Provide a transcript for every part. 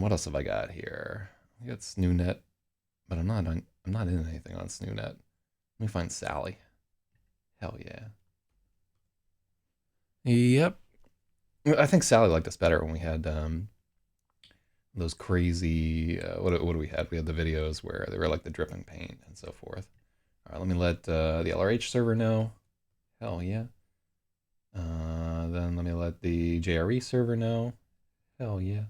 What else have I got here? I got SnooNet, but I'm not in anything on SnooNet. Let me find Sally. Hell yeah. Yep. I think Sally liked us better when we had those crazy. What do we had? We had the videos where they were like the dripping paint and so forth. All right, let me let the LRH server know. Hell yeah. Then let me let the JRE server know. Hell yeah.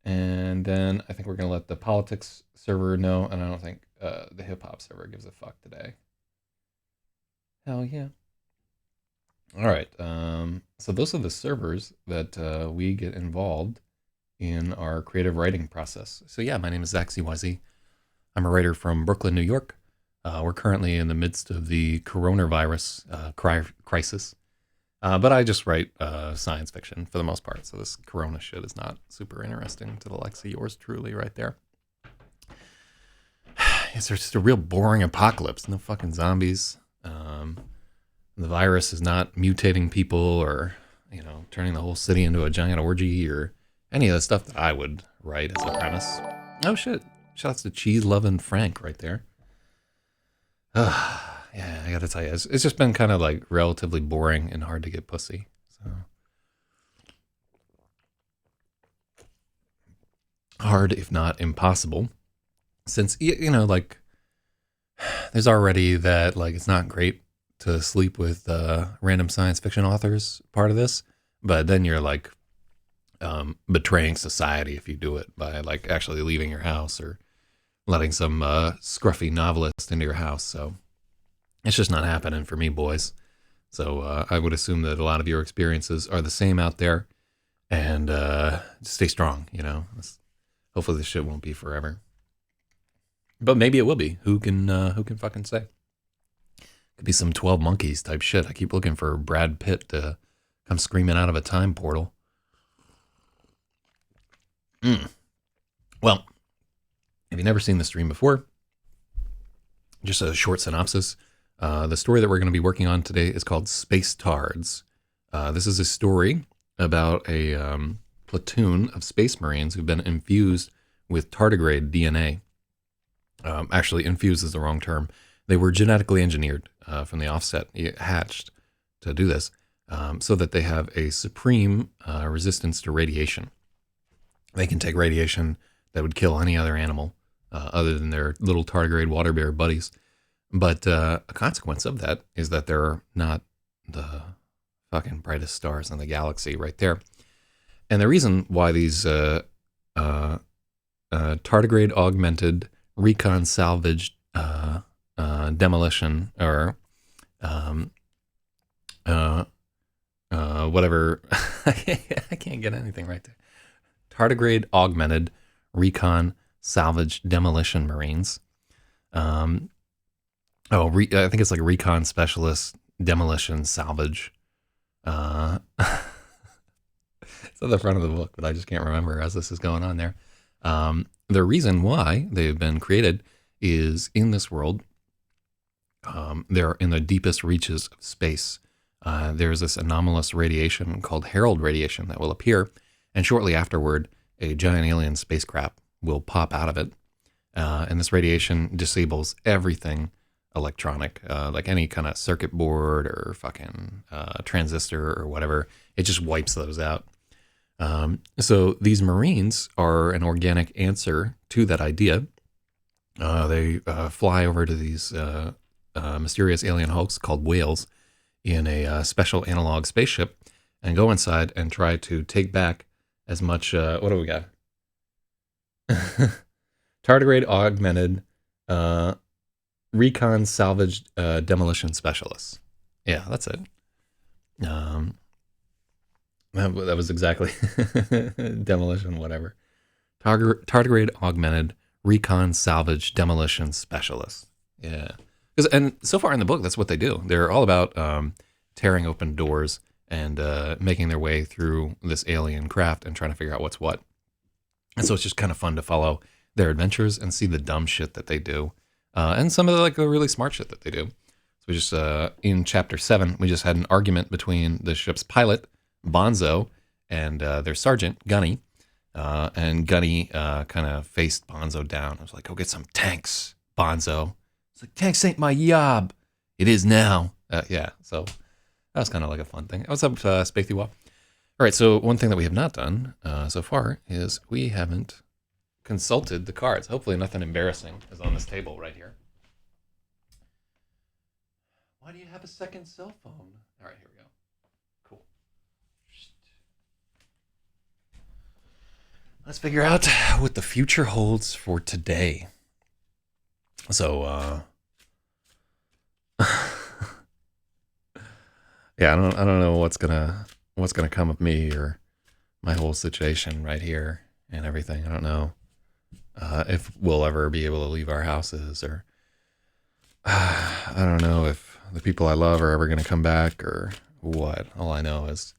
And then I think we're going to let the politics server know. And I don't think the hip hop server gives a fuck today. Hell yeah. All right. So those are the servers that we get involved in our creative writing process. So yeah, my name is Zach CYZ. I'm a writer from Brooklyn, New York. We're currently in the midst of the coronavirus crisis. But I just write science fiction for the most part, so this corona shit is not super interesting to the likes of yours truly right there. It's just a real boring apocalypse. No fucking zombies. The virus is not mutating people or, turning the whole city into a giant orgy or any of the stuff that I would write as a premise. Oh shit. Shouts to Cheese Lovin' Frank right there. Yeah, I gotta tell you, it's just been kind of like relatively boring and hard to get pussy. So hard, if not impossible, since like there's already that like it's not great to sleep with random science fiction authors part of this, but then you're like betraying society if you do it by like actually leaving your house or letting some scruffy novelist into your house. So it's just not happening for me, boys. So I would assume that a lot of your experiences are the same out there, and just stay strong. Hopefully this shit won't be forever, but maybe it will be. Who can fucking say? Could be some 12 Monkeys type shit. I keep looking for Brad Pitt to come screaming out of a time portal. Well, if you've never seen the stream before, just a short synopsis. The story that we're going to be working on today is called SPACETARDS. This is a story about a platoon of space marines who've been infused with tardigrade DNA. Actually, infused is the wrong term. They were genetically engineered from the offset, hatched to do this, so that they have a supreme resistance to radiation. They can take radiation that would kill any other animal other than their little tardigrade water bear buddies. But a consequence of that is that they're not the fucking brightest stars in the galaxy right there. And the reason why these tardigrade augmented recon salvaged demolition or whatever, I can't get anything right there. Tardigrade augmented recon salvage demolition marines. I think it's like recon specialist demolition salvage. It's at the front of the book, but I just can't remember as this is going on there. The reason why they've been created is in this world, they're in the deepest reaches of space. There's this anomalous radiation called Herald radiation that will appear, and shortly afterward, a giant alien spacecraft will pop out of it. And this radiation disables everything electronic, like any kind of circuit board or fucking transistor or whatever. It just wipes those out. So these Marines are an organic answer to that idea. They fly over to these mysterious alien hulks called whales in a special analog spaceship and go inside and try to take back as much, what do we got? Tardigrade augmented recon salvaged demolition specialists. Yeah, that's it. That was exactly demolition, whatever. Tardigrade augmented recon salvage demolition specialists. Yeah. And so far in the book, that's what they do. They're all about tearing open doors and making their way through this alien craft and trying to figure out what's what. And so it's just kind of fun to follow their adventures and see the dumb shit that they do. And some of the really smart shit that they do. So we just, in chapter 7, we just had an argument between the ship's pilot, Bonzo, and their sergeant, Gunny. And Gunny kind of faced Bonzo down. I was like, go get some tanks, Bonzo. It's like, tanks ain't my yob. It is now. Yeah, so that was kind of like a fun thing. What's up, Spathy Wall? All right, so one thing that we have not done so far is we haven't consulted the cards. Hopefully nothing embarrassing is on this table right here. Why do you have a second cell phone? All right, here we go. Cool. Let's figure out what the future holds for today. So, yeah, I don't know what's gonna come of me or my whole situation right here and everything. I don't know if we'll ever be able to leave our houses, or I don't know if the people I love are ever gonna come back or what. All I know is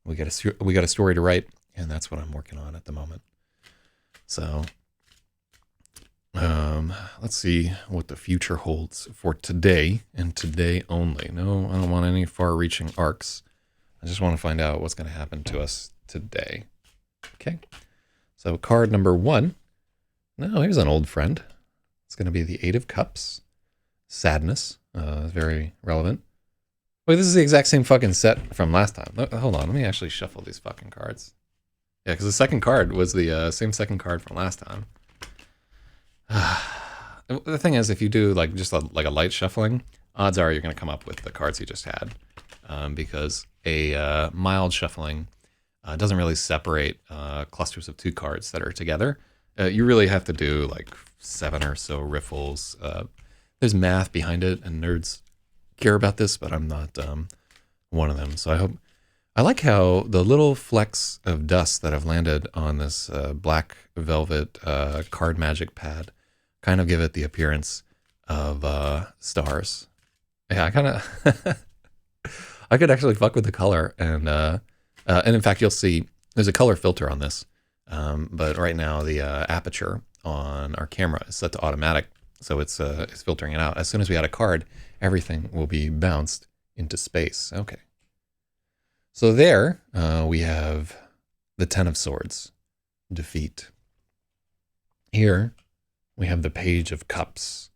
we got a story to write, and that's what I'm working on at the moment. So, let's see what the future holds for today and today only. No, I don't want any far-reaching arcs. I just want to find out what's going to happen to us today. Okay. So card number 1. No, here's an old friend. It's going to be the 8 of Cups. Sadness. Very relevant. Wait, this is the exact same fucking set from last time. Hold on, let me actually shuffle these fucking cards. Yeah, because the second card was the same second card from last time. The thing is, if you do like just like a light shuffling, odds are you're going to come up with the cards you just had, because a mild shuffling doesn't really separate clusters of 2 cards that are together. You really have to do like 7 or so riffles. There's math behind it, and nerds care about this, but I'm not one of them. So I like how the little flecks of dust that have landed on this black velvet card magic pad kind of give it the appearance of stars. Yeah, I kind of I could actually fuck with the color, and in fact you'll see there's a color filter on this, but right now the aperture on our camera is set to automatic, so it's filtering it out. As soon as we add a card, everything will be bounced into space. Okay. So there we have the 10 of Swords, defeat. Here we have the Page of Cups.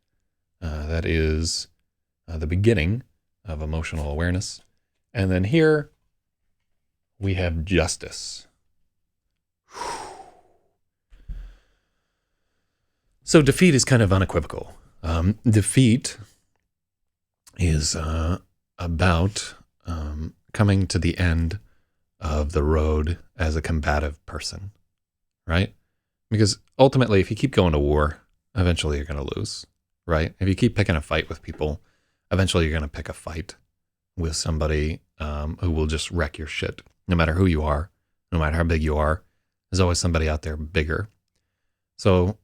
That is the beginning of emotional awareness. And then here we have Justice. So defeat is kind of unequivocal. Defeat is about coming to the end of the road as a combative person, right? Because ultimately, if you keep going to war, eventually you're going to lose, right? If you keep picking a fight with people, eventually you're going to pick a fight with somebody who will just wreck your shit. No matter who you are, no matter how big you are, there's always somebody out there bigger. So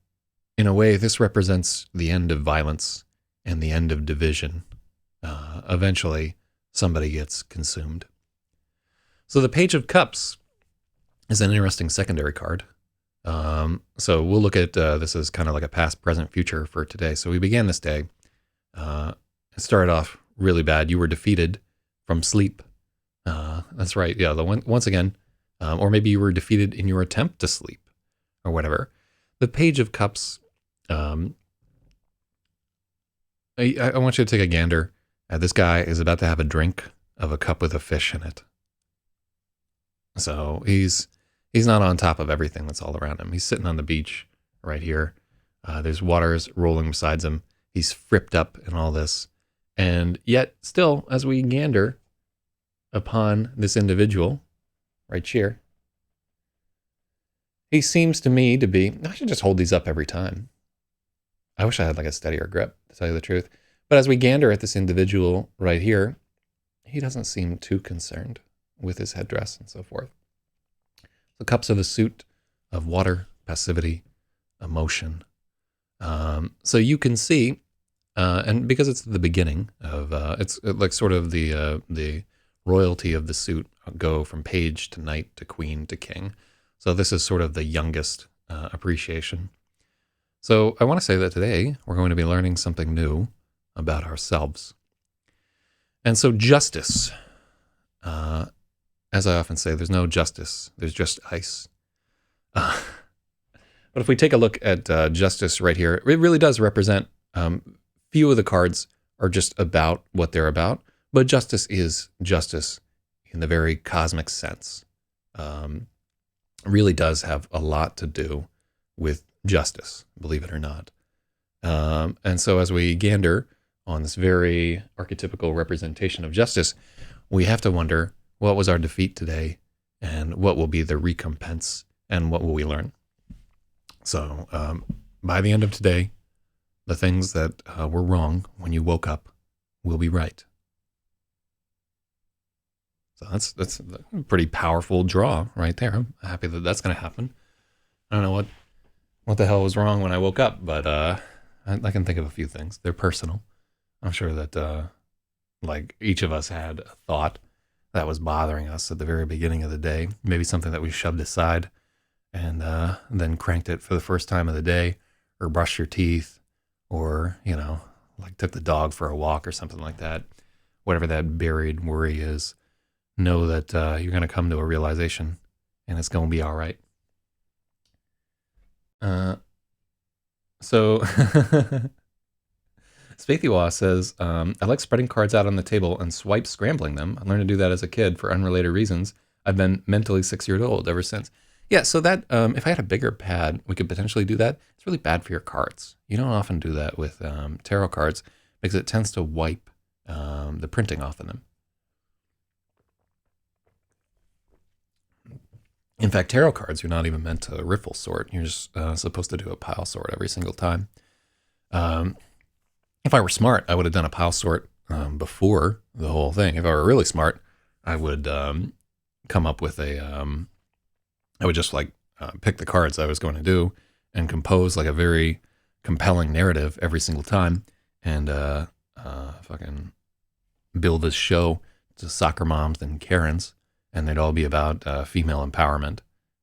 in a way, this represents the end of violence and the end of division. Eventually, somebody gets consumed. So the Page of Cups is an interesting secondary card. So we'll look at this as kind of like a past, present, future for today. So we began this day. It started off really bad. You were defeated from sleep. That's right. Yeah. Once again, or maybe you were defeated in your attempt to sleep, or whatever. The Page of Cups. I want you to take a gander. This guy is about to have a drink of a cup with a fish in it. So he's not on top of everything that's all around him. He's sitting on the beach right here. There's waters rolling beside him. He's fripped up in all this. And yet still, as we gander upon this individual right here, he seems to me to be, I should just hold these up every time. I wish I had like a steadier grip, to tell you the truth. But as we gander at this individual right here, he doesn't seem too concerned with his headdress and so forth. The cups are the suit of water, passivity, emotion. So you can see, and because it's the beginning of, it's like sort of the royalty of the suit go from page to knight to queen to king. So this is sort of the youngest appreciation. So I want to say that today we're going to be learning something new about ourselves. And so justice, as I often say, there's no justice, there's just ice. But if we take a look at justice right here, it really does represent few of the cards are just about what they're about, but justice is justice in the very cosmic sense. Really does have a lot to do with justice, believe it or not. And so as we gander on this very archetypical representation of justice, we have to wonder, what was our defeat today, and what will be the recompense, and what will we learn? So by the end of today, the things that were wrong when you woke up will be right. So that's a pretty powerful draw right there. I'm happy that that's going to happen. I don't know what the hell was wrong when I woke up, but I can think of a few things. They're personal. I'm sure that like each of us had a thought that was bothering us at the very beginning of the day, maybe something that we shoved aside and then cranked it for the first time of the day, or brushed your teeth, or, you know, like took the dog for a walk or something like that. Whatever that buried worry is, know that you're going to come to a realization, and it's going to be all right. So Spathiwa says, I like spreading cards out on the table and swipe scrambling them. I learned to do that as a kid for unrelated reasons. I've been mentally 6 years old ever since. Yeah, so that if I had a bigger pad, we could potentially do that. It's really bad for your cards. You don't often do that with tarot cards because it tends to wipe the printing off of them. In fact, tarot cards, you're not even meant to riffle sort. You're just supposed to do a pile sort every single time. If I were smart, I would have done a pile sort before the whole thing. If I were really smart, I would come up with I would just like pick the cards I was going to do and compose like a very compelling narrative every single time, and fucking build this show to soccer moms and Karens, and they'd all be about female empowerment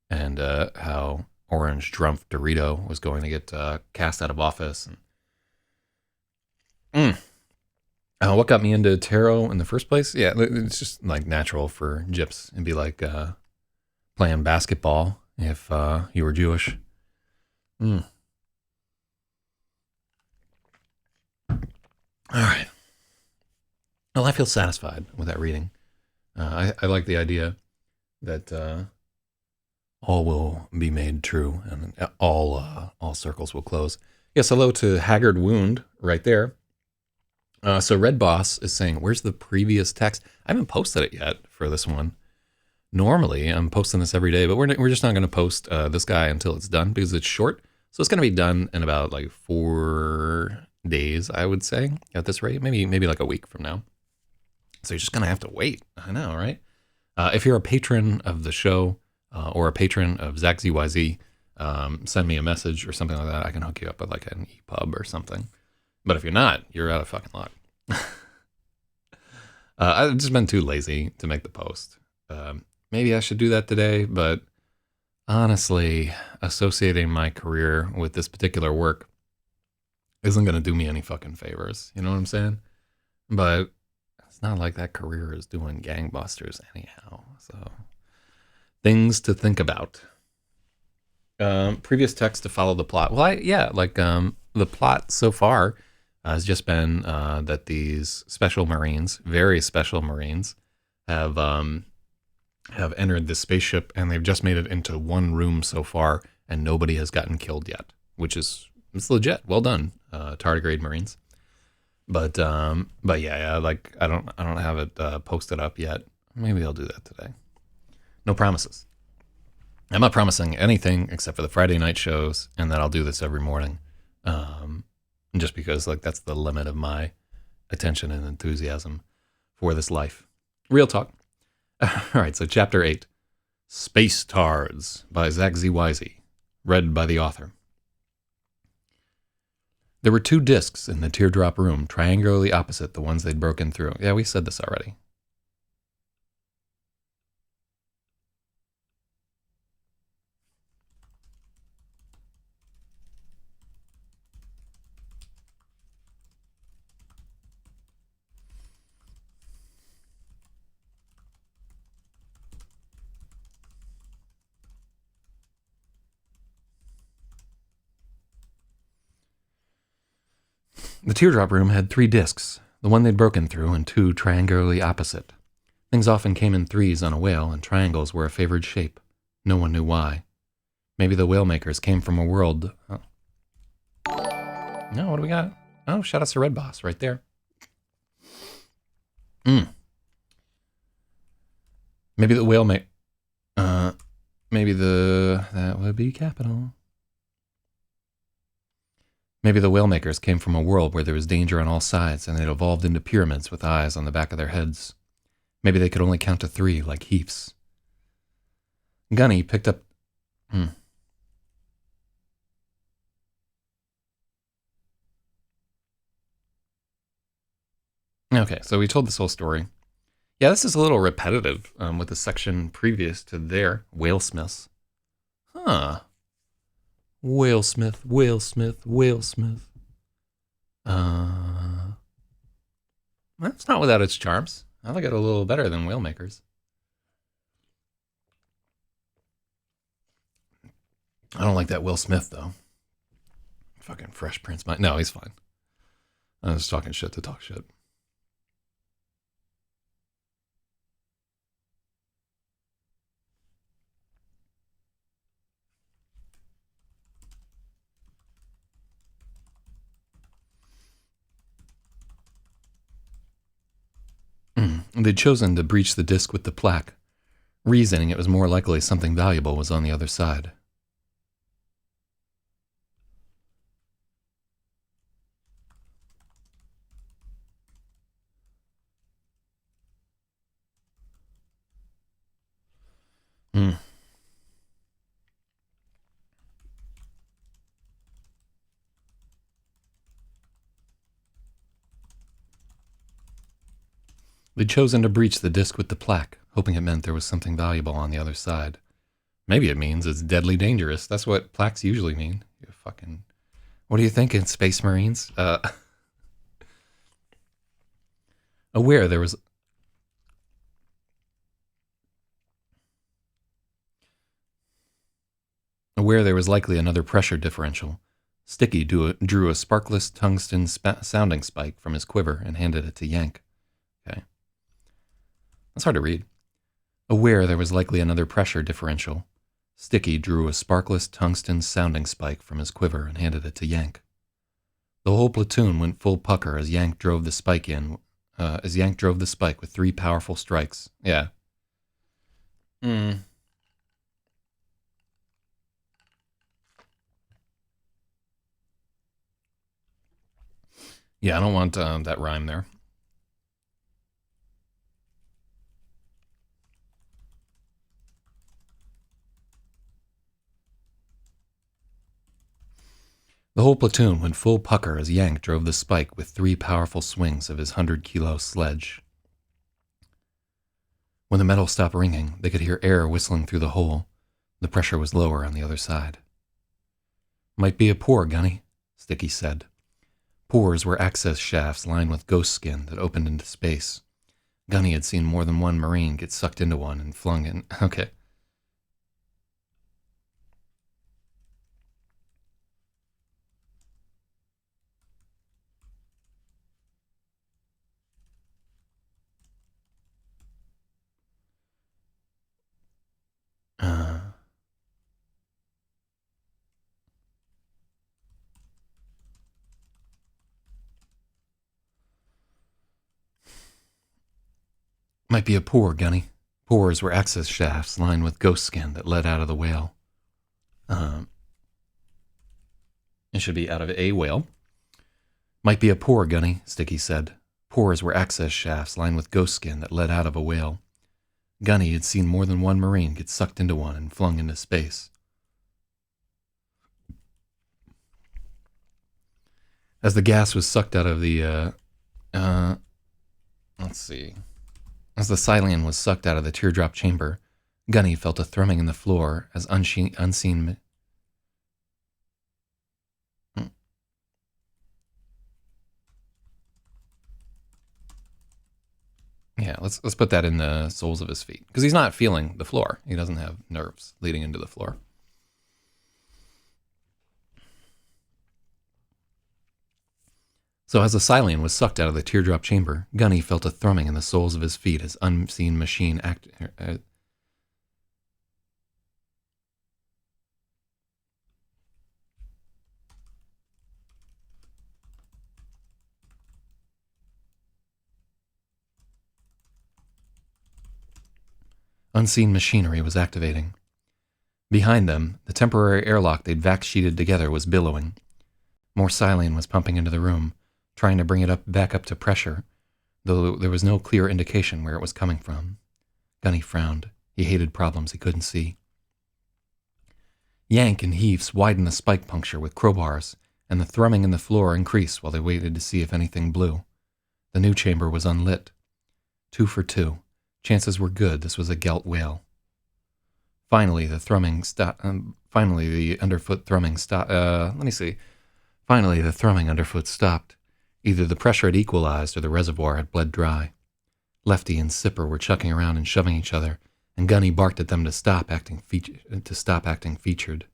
and how Orange Drumpf Dorito was going to get cast out of office. And what got me into tarot in the first place? Yeah, it's just like natural for gyps. It'd be like playing basketball if you were Jewish. All right. Well, I feel satisfied with that reading. I like the idea that all will be made true and all circles will close. Yes, hello to Haggard Wound right there. So Red Boss is saying, where's the previous text? I haven't posted it yet for this one. Normally, I'm posting this every day, but we're just not going to post this guy until it's done because it's short. So it's going to be done in about like 4 days, I would say, at this rate. Maybe like a week from now. So you're just going to have to wait. I know, right? If you're a patron of the show or a patron of Zach ZYZ, send me a message or something like that. I can hook you up with like an EPUB or something. But if you're not, you're out of fucking luck. I've just been too lazy to make the post. Maybe I should do that today, but honestly, associating my career with this particular work isn't going to do me any fucking favors. You know what I'm saying? But it's not like that career is doing gangbusters anyhow. So things to think about. Previous text to follow the plot. Well, the plot so far has just been that these special Marines, very special Marines, have entered this spaceship, and they've just made it into one room so far, and nobody has gotten killed yet, which is it's legit. Well done, tardigrade Marines. But yeah, like I don't have it posted up yet. Maybe I'll do that today. No promises. I'm not promising anything except for the Friday night shows, and that I'll do this every morning. Just because like that's the limit of my attention and enthusiasm for this life. Real talk. All right, so chapter 8, SPACETARDS by Zach ZYZ, read by the author. There were 2 discs in the teardrop room, triangularly opposite the ones they'd broken through. Yeah, we said this already. The teardrop room had 3 discs, the one they'd broken through and 2 triangularly opposite. Things often came in 3s on a whale, and triangles were a favored shape. No one knew why. Maybe the whale makers came from a world... Oh. No, what do we got? Oh, shout out to Red Boss right there. Maybe the whale make... maybe the... That would be capital. Maybe the whale makers came from a world where there was danger on all sides, and they'd evolved into pyramids with eyes on the back of their heads. Maybe they could only count to 3, like heaps. Gunny picked up... Okay, so we told this whole story. Yeah, this is a little repetitive with the section previous to their Whalesmiths. Huh. Whalesmith, Whalesmith, Whalesmith. That's not without its charms. I like it a little better than Whalemakers. I don't like that Will Smith, though. Fucking Fresh Prince. No, he's fine. I was talking shit to talk shit. They'd chosen to breach the disc with the plaque, reasoning it was more likely something valuable was on the other side. They'd chosen to breach the disc with the plaque, hoping it meant there was something valuable on the other side. Maybe it means it's deadly dangerous. That's what plaques usually mean. You fucking... What are you thinking, Space Marines? Aware there was... Aware there was likely another pressure differential, Sticky drew a sparkless tungsten sounding spike from his quiver and handed it to Yank. Okay. That's hard to read. Aware there was likely another pressure differential, Sticky drew a sparkless tungsten sounding spike from his quiver and handed it to Yank. The whole platoon went full pucker as Yank drove the spike with 3 powerful strikes. Yeah. Yeah, I don't want that rhyme there. The whole platoon went full pucker as Yank drove the spike with 3 powerful swings of his 100-kilo sledge. When the metal stopped ringing, they could hear air whistling through the hole. The pressure was lower on the other side. Might be a pore, Gunny, Sticky said. Pores were access shafts lined with ghost skin that opened into space. Gunny had seen more than one Marine get sucked into one and flung in. Okay. Might be a pore, Gunny. Pores were access shafts lined with ghost skin that led out of the whale. It should be out of a whale. Might be a pore, Gunny, Sticky said. Pores were access shafts lined with ghost skin that led out of a whale. Gunny had seen more than one Marine get sucked into one and flung into space. As the gas was sucked out of the, let's see. As the Cylian was sucked out of the teardrop chamber, Gunny felt a thrumming in the floor as unseen... Yeah, let's put that in the soles of his feet. Because he's not feeling the floor. He doesn't have nerves leading into the floor. So as the Silene was sucked out of the teardrop chamber, Gunny felt a thrumming in the soles of his feet as unseen machine unseen machinery was activating. Behind them, the temporary airlock they'd vac sheeted together was billowing. More Silene was pumping into the room, trying to bring it back up to pressure, though there was no clear indication where it was coming from. Gunny frowned. He hated problems he couldn't see. Yank and Heaves widened the spike puncture with crowbars, and the thrumming in the floor increased while they waited to see if anything blew. The new chamber was unlit. 2 for 2. Chances were good this was a Gelt whale. Finally, the thrumming stopped. Finally, the underfoot thrumming stopped. Finally, the thrumming underfoot stopped. Either the pressure had equalized or the reservoir had bled dry. Lefty and Sipper were chucking around and shoving each other, and Gunny barked at them to stop acting featured.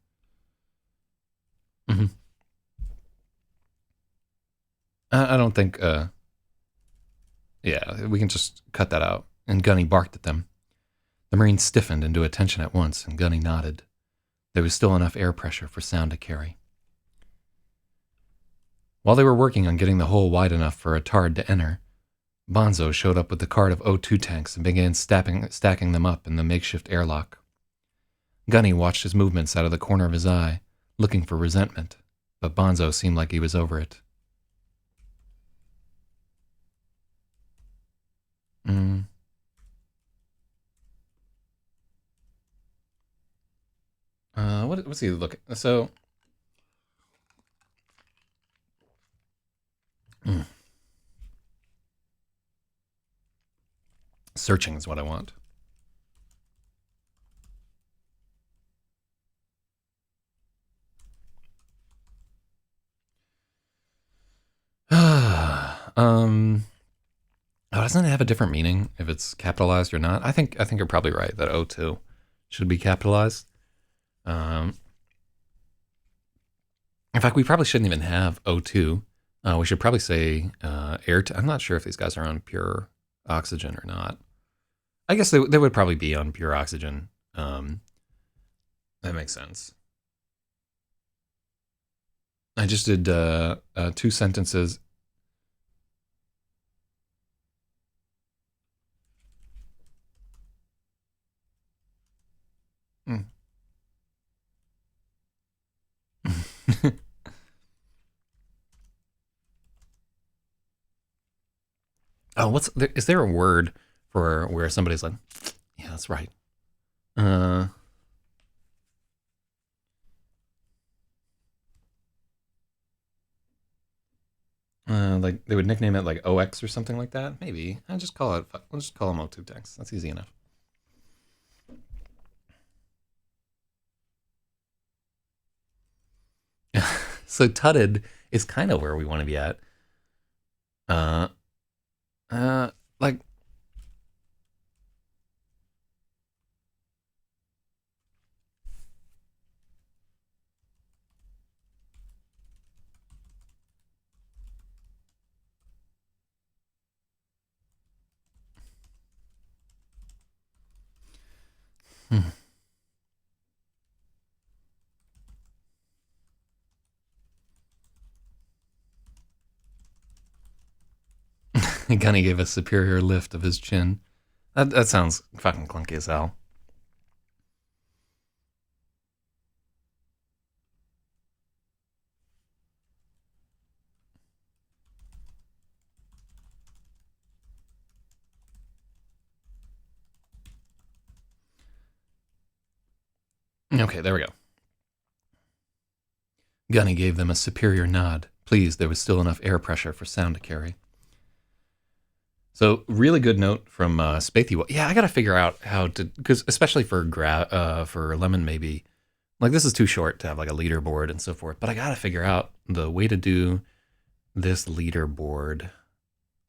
Mm-hmm. I don't think. Yeah, we can just cut that out. And Gunny barked at them. The Marines stiffened into attention at once, and Gunny nodded. There was still enough air pressure for sound to carry. While they were working on getting the hole wide enough for a tard to enter, Bonzo showed up with the cart of O2 tanks and began stacking them up in the makeshift airlock. Gunny watched his movements out of the corner of his eye, looking for resentment, but Bonzo seemed like he was over it. What's he looking? So, searching is what I want. Doesn't it have a different meaning if it's capitalized or not? I think you're probably right that O2 should be capitalized. In fact, we probably shouldn't even have O2. We should probably say air. I'm not sure if these guys are on pure oxygen or not. I guess they would probably be on pure oxygen. That makes sense. I just did 2 sentences. Oh, is there a word for where somebody's like, yeah, that's right. Like they would nickname it like OX or something like that. Maybe I'll just call them O2 tanks. That's easy enough. So tutted is kind of where we want to be at. Like Gunny gave a superior lift of his chin. That sounds fucking clunky as hell. Okay, there we go. Gunny gave them a superior nod. Pleased there was still enough air pressure for sound to carry. So really good note from Spathy. Yeah, I got to figure out how to, because especially for Lemon maybe, like this is too short to have like a leaderboard and so forth. But I got to figure out the way to do this leaderboard.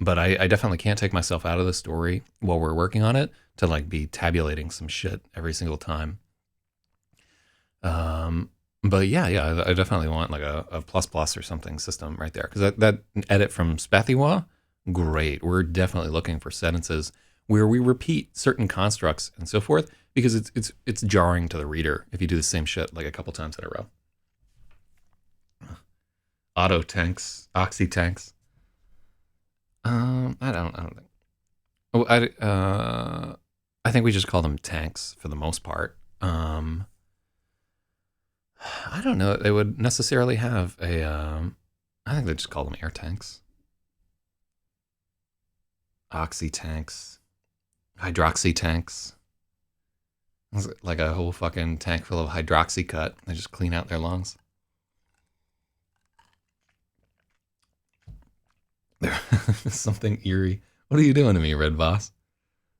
But I definitely can't take myself out of the story while we're working on it to like be tabulating some shit every single time. But yeah, yeah, I definitely want like a plus plus or something system right there because that edit from Spathiwa, great. We're definitely looking for sentences where we repeat certain constructs and so forth because it's jarring to the reader if you do the same shit like a couple times in a row. Auto tanks, oxy tanks. I don't think. Oh, I think we just call them tanks for the most part. I don't know that they would necessarily have a. I think they just call them air tanks, oxy tanks, hydroxy tanks. It's like a whole fucking tank full of hydroxy cut. They just clean out their lungs. There's something eerie. What are you doing to me, Red Boss?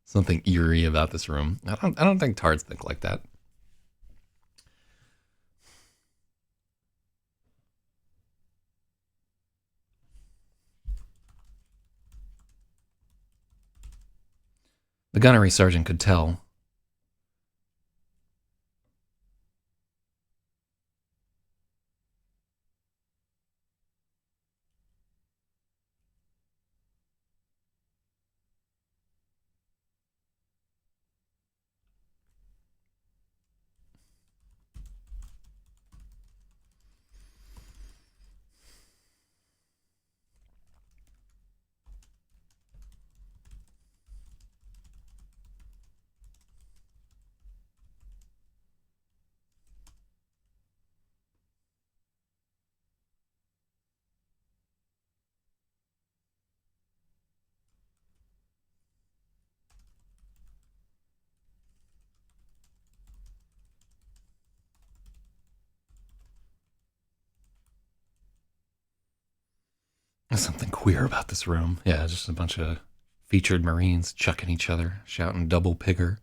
Something eerie about this room. I don't think tards think like that. The gunnery sergeant could tell. There's something queer about this room. Yeah, just a bunch of featured Marines chucking each other, shouting double pigger.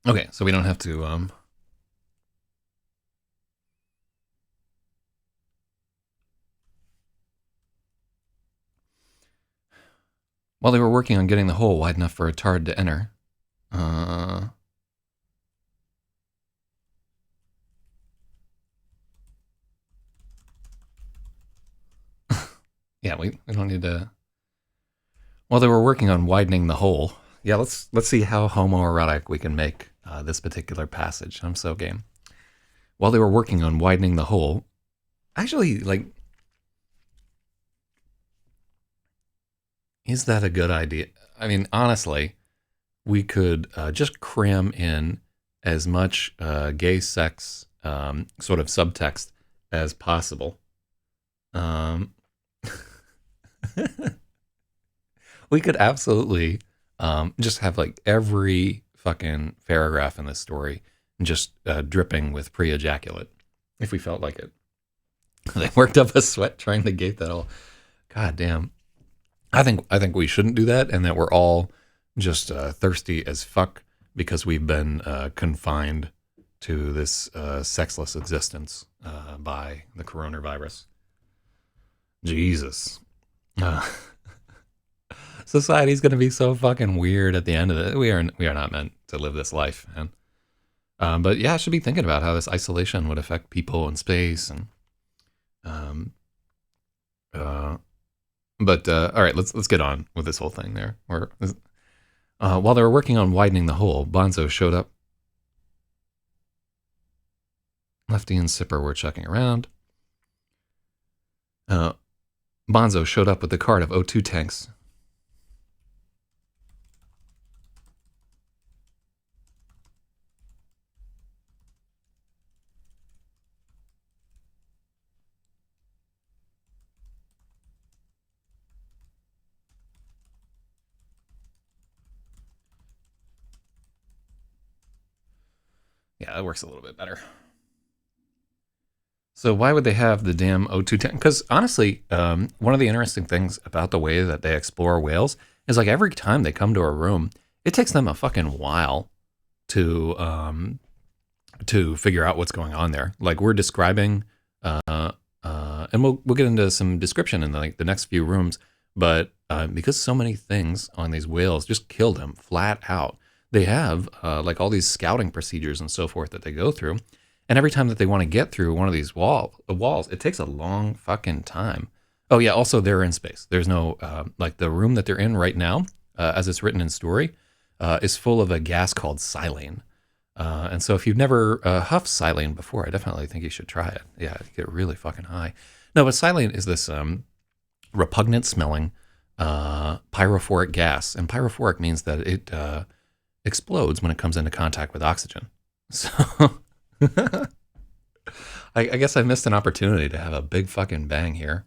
Okay, so we don't have to while they were working on getting the hole wide enough for a tard to enter. Uh yeah, we don't need to. While they were working on widening the hole, yeah, let's see how homoerotic we can make this particular passage. I'm so game. While they were working on widening the hole, actually, like, is that a good idea? I mean, honestly, we could just cram in as much gay sex sort of subtext as possible. Um, we could absolutely just have like every fucking paragraph in this story just dripping with pre-ejaculate if we felt like it. They worked up a sweat trying to gate that all. God damn. I think we shouldn't do that, and that we're all just thirsty as fuck because we've been confined to this sexless existence by the coronavirus. Jesus. Uh, Society's gonna be so fucking weird at the end of it. We are not meant to live this life, man. But yeah, I should be thinking about how this isolation would affect people in space and um uh but all right, let's get on with this whole thing there. While they were working on widening the hole, Bonzo showed up. Lefty and Sipper were checking around. Uh, Bonzo showed up with the cart of O2 tanks. Yeah, that works a little bit better. So why would they have the damn O2 tank? Because honestly, one of the interesting things about the way that they explore whales is like every time they come to a room, it takes them a fucking while to figure out what's going on there. Like we're describing, and we'll get into some description in the next few rooms. But because so many things on these whales just killed them flat out, they have like all these scouting procedures and so forth that they go through. And every time that they want to get through one of these walls, it takes a long fucking time. Oh yeah, also they're in space. There's no like the room that they're in right now, as it's written in story, is full of a gas called silane. And so if you've never huffed silane before, I definitely think you should try it. Yeah, you get really fucking high. No, but silane is this repugnant smelling pyrophoric gas. And pyrophoric means that it explodes when it comes into contact with oxygen. So I guess I missed an opportunity to have a big fucking bang here.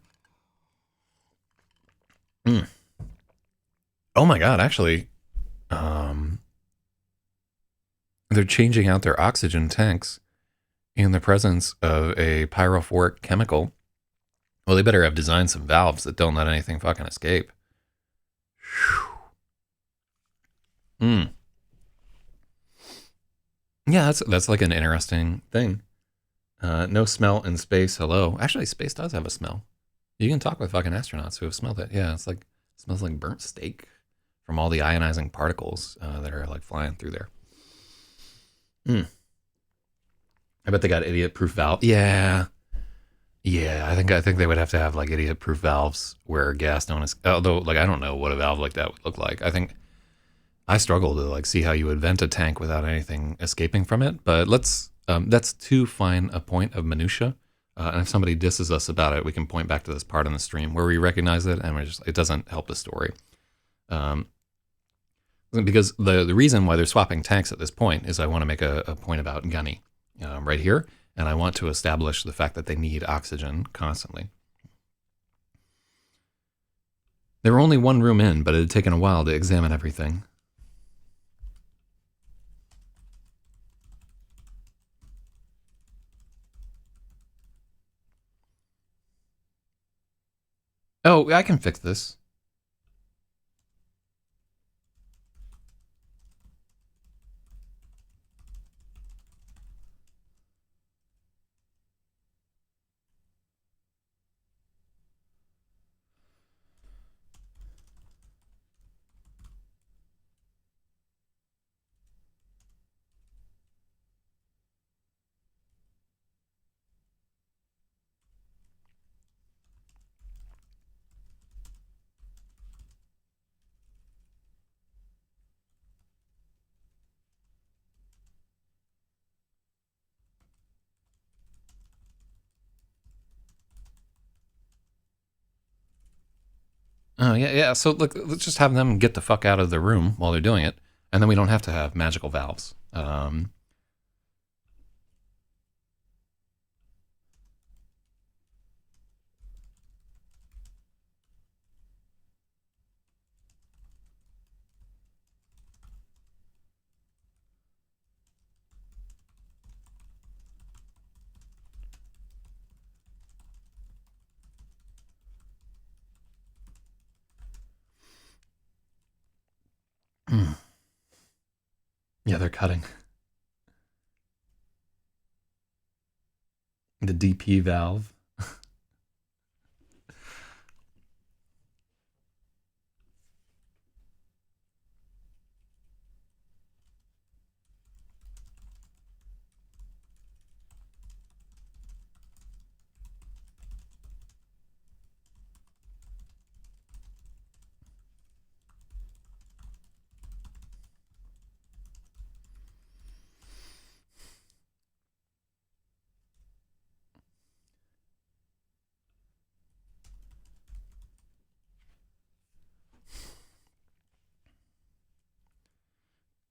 Mm. Oh my God, actually, they're changing out their oxygen tanks in the presence of a pyrophoric chemical. Well, they better have designed some valves that don't let anything fucking escape. Mm. Yeah, that's like an interesting thing. No smell in space. Hello. Actually, space does have a smell. You can talk with fucking astronauts who have smelled it. Yeah, it smells like burnt steak from all the ionizing particles that are like flying through there. Mm. I bet they got idiot-proof valve. Yeah, I think they would have to have like idiot-proof valves where gas don't. Although, like, I don't know what a valve like that would look like. I think I struggle to like see how you would vent a tank without anything escaping from it. But that's too fine a point of minutia. And if somebody disses us about it, we can point back to this part in the stream where we recognize it, and it doesn't help the story. Because the reason why they're swapping tanks at this point is I want to make a point about Gunny right here, and I want to establish the fact that they need oxygen constantly. They were only one room in, but it had taken a while to examine everything. Oh, I can fix this. Oh, yeah. So look, let's just have them get the fuck out of the room while they're doing it, and then we don't have to have magical valves. Yeah, they're cutting. The DP valve.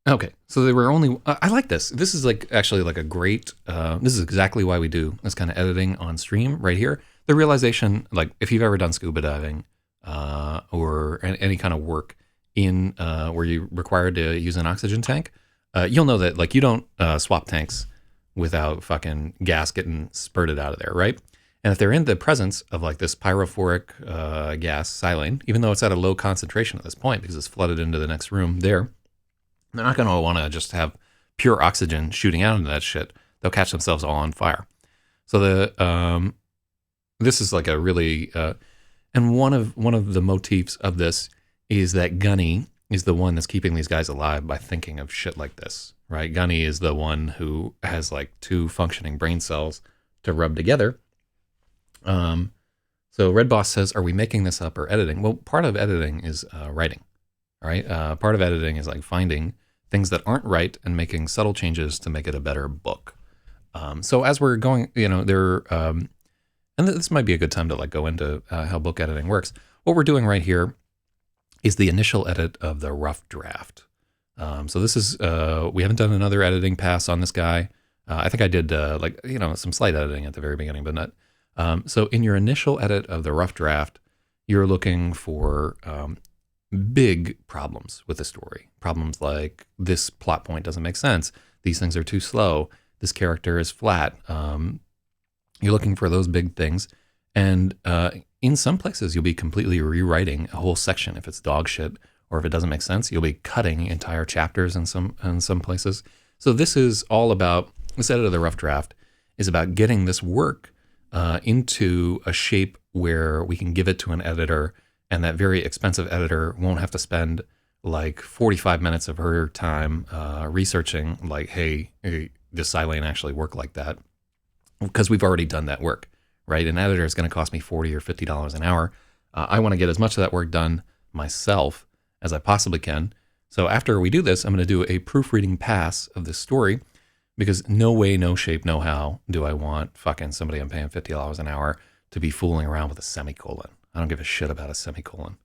Okay, so they were only. I like this. This is like actually like a great. This is exactly why we do this kind of editing on stream right here. The realization, like if you've ever done scuba diving or any kind of work in where you're required to use an oxygen tank, you'll know that like you don't swap tanks without fucking gas getting spurted out of there, right? And if they're in the presence of like this pyrophoric gas, silane, even though it's at a low concentration at this point because it's flooded into the next room there, They're not going to want to just have pure oxygen shooting out into that shit. They'll catch themselves all on fire. So this is like a really and one of the motifs of this is that Gunny is the one that's keeping these guys alive by thinking of shit like this, right? Gunny is the one who has like two functioning brain cells to rub together. So Red Boss says, are we making this up or editing? Well, part of editing is writing, all right? Part of editing is like finding things that aren't right and making subtle changes to make it a better book. So as we're going, and this might be a good time to like go into how book editing works. What we're doing right here is the initial edit of the rough draft. So this is, we haven't done another editing pass on this guy. I think I did some slight editing at the very beginning, but not. So in your initial edit of the rough draft, you're looking for big problems with the story. Problems like this plot point doesn't make sense. These things are too slow. This character is flat. You're looking for those big things. And in some places, you'll be completely rewriting a whole section if it's dog shit, or if it doesn't make sense. You'll be cutting entire chapters in some places. So this is all about, this edit of the rough draft is about getting this work into a shape where we can give it to an editor, and that very expensive editor won't have to spend like 45 minutes of her time researching like, hey, does Silane actually work like that? Because we've already done that work, right? An editor is going to cost me $40 or $50 an hour. I want to get as much of that work done myself as I possibly can. So after we do this, I'm going to do a proofreading pass of this story, because no way, no shape, no how do I want fucking somebody I'm paying $50 an hour to be fooling around with a semicolon. I don't give a shit about a semicolon.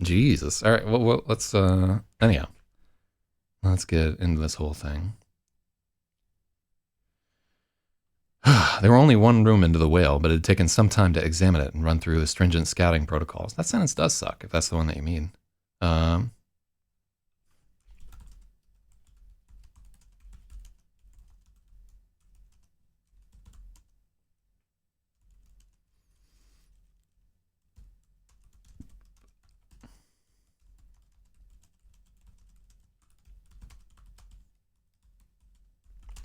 Jesus. All right. Well, let's, anyhow, let's get into this whole thing. There were only one room into the whale, but it had taken some time to examine it and run through the stringent scouting protocols. That sentence does suck, if that's the one that you mean.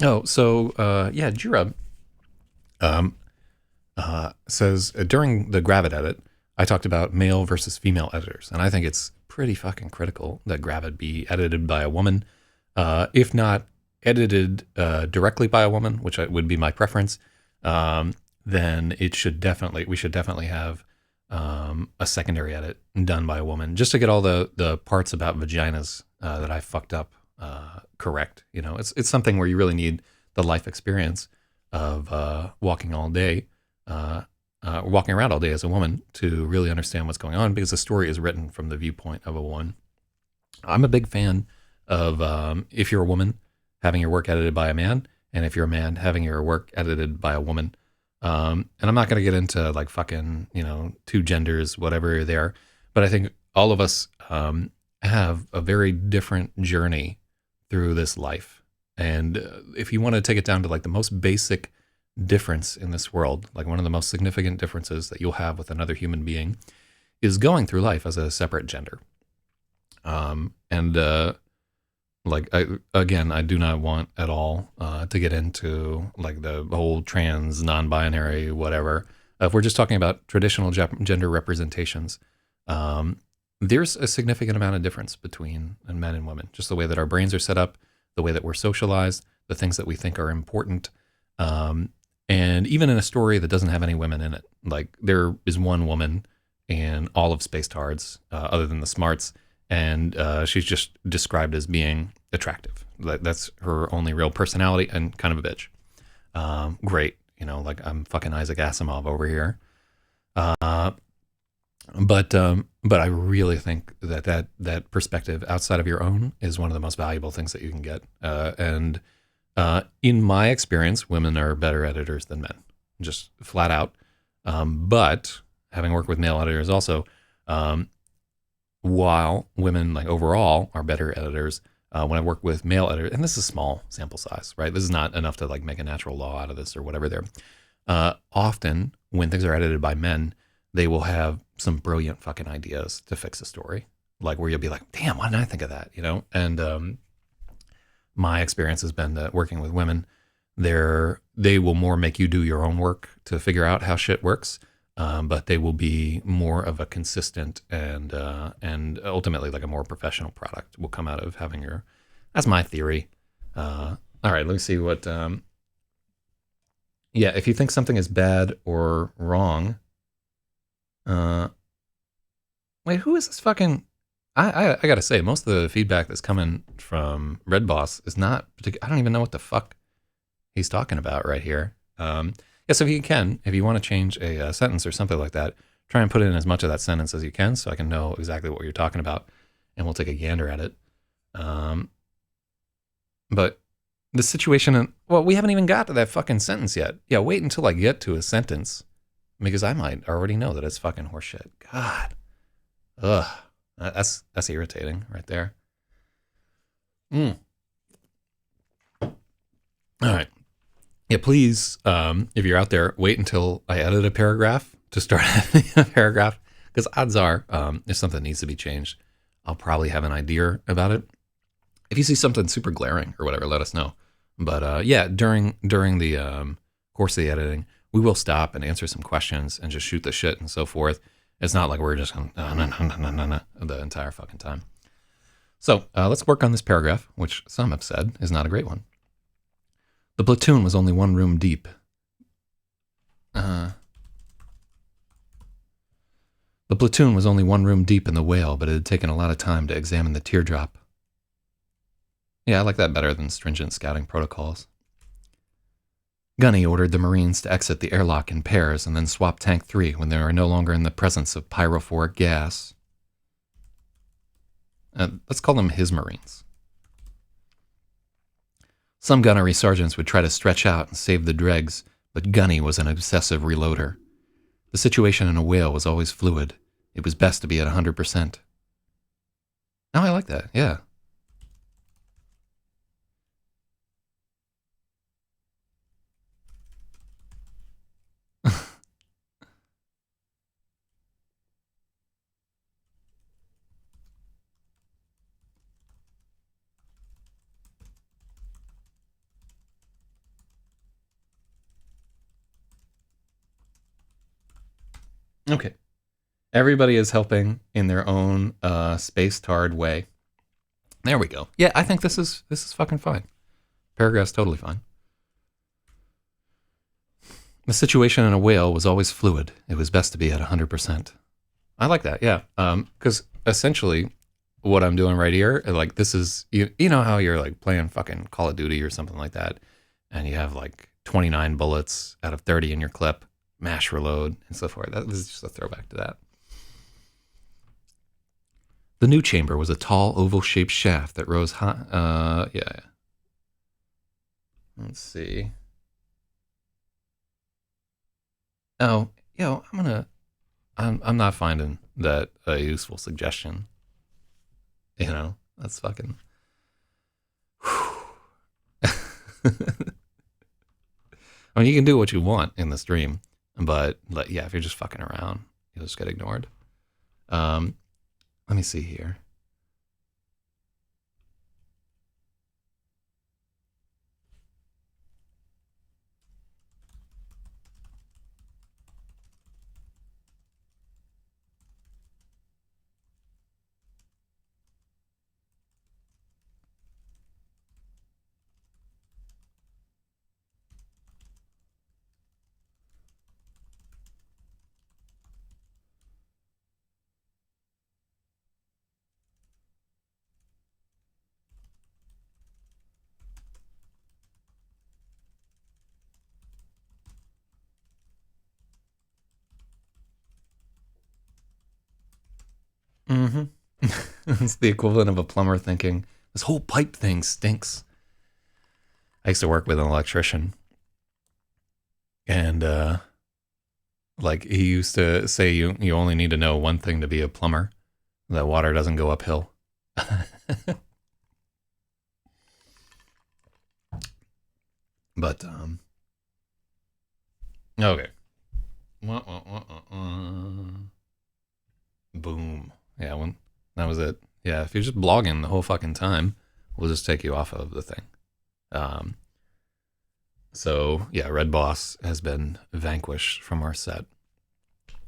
Yeah, Jira says during the Gravid edit, I talked about male versus female editors, and I think it's pretty fucking critical that Gravid be edited by a woman, if not edited directly by a woman, which would be my preference. Then we should definitely have a secondary edit done by a woman, just to get all the parts about vaginas that I fucked up correct. You know, it's something where you really need the life experience of walking around all day as a woman to really understand what's going on, because the story is written from the viewpoint of a woman. I'm a big fan of if you're a woman, having your work edited by a man, and if you're a man, having your work edited by a woman. And I'm not going to get into like fucking, two genders, whatever they are, but I think all of us have a very different journey through this life. And if you want to take it down to like the most basic difference in this world, like one of the most significant differences that you'll have with another human being is going through life as a separate gender. I do not want at all to get into like the whole trans, non-binary, whatever. If we're just talking about traditional gender representations, there's a significant amount of difference between men and women. Just the way that our brains are set up, the way that we're socialized, the things that we think are important. And even in a story that doesn't have any women in it, like there is one woman in all of SPACETARDS, other than the smarts, and she's just described as being attractive. That's her only real personality, and kind of a bitch. Great, like I'm fucking Isaac Asimov over here. But I really think that perspective outside of your own is one of the most valuable things that you can get. And in my experience, women are better editors than men, just flat out. But having worked with male editors also, while women like overall are better editors, when I work with male editors, and this is small sample size, right? This is not enough to like make a natural law out of this or whatever there. Often when things are edited by men, they will have some brilliant fucking ideas to fix a story, like where you'll be like, damn, why didn't I think of that? You know? And my experience has been that working with women, they will more make you do your own work to figure out how shit works, but they will be more of a consistent and ultimately like a more professional product will come out of having your. That's my theory. All right, let me see what. Yeah, if you think something is bad or wrong, wait, who is this fucking? I gotta say, most of the feedback that's coming from Red Boss is not particular. I don't even know what the fuck he's talking about right here. Yeah, so if you want to change a sentence or something like that, try and put in as much of that sentence as you can, so I can know exactly what you're talking about, and we'll take a gander at it. But the situation, well, we haven't even got to that fucking sentence yet. Yeah, wait until I get to a sentence, because I might already know that it's fucking horseshit. God, ugh, that's irritating right there. All right. Yeah, please, if you're out there, wait until I edit a paragraph to start editing a paragraph, because odds are, if something needs to be changed, I'll probably have an idea about it. If you see something super glaring or whatever, let us know. But yeah, during the course of the editing, we will stop and answer some questions and just shoot the shit and so forth. It's not like we're just going the entire fucking time. So let's work on this paragraph, which some have said is not a great one. The platoon was only one room deep. The platoon was only one room deep in the whale, but it had taken a lot of time to examine the teardrop. Yeah, I like that better than stringent scouting protocols. Gunny ordered the Marines to exit the airlock in pairs and then swap Tank 3 when they were no longer in the presence of pyrophoric gas. Let's call them his Marines. Some gunnery sergeants would try to stretch out and save the dregs, but Gunny was an obsessive reloader. The situation in a whale was always fluid. It was best to be at 100%. Oh, I like that, yeah. Okay. Everybody is helping in their own space-tard way. There we go. Yeah, I think this is fucking fine. Paragraph's totally fine. The situation in a whale was always fluid. It was best to be at 100%. I like that, yeah. Because essentially, what I'm doing right here, like this is, you know how you're like playing fucking Call of Duty or something like that, and you have like 29 bullets out of 30 in your clip, mash reload, and so forth. This is just a throwback to that. The new chamber was a tall, oval-shaped shaft that rose high. Yeah. Let's see. Oh, I'm not finding that a useful suggestion. You know, that's fucking. I mean, you can do what you want in the stream, but like, yeah, if you're just fucking around, you'll just get ignored. Let me see here. Mm-hmm. It's the equivalent of a plumber thinking, this whole pipe thing stinks. I used to work with an electrician, and like he used to say, you only need to know one thing to be a plumber: that water doesn't go uphill. But okay. Boom. Yeah, that was it. Yeah, if you're just blogging the whole fucking time, we'll just take you off of the thing. Um, so yeah, Red Boss has been vanquished from our set.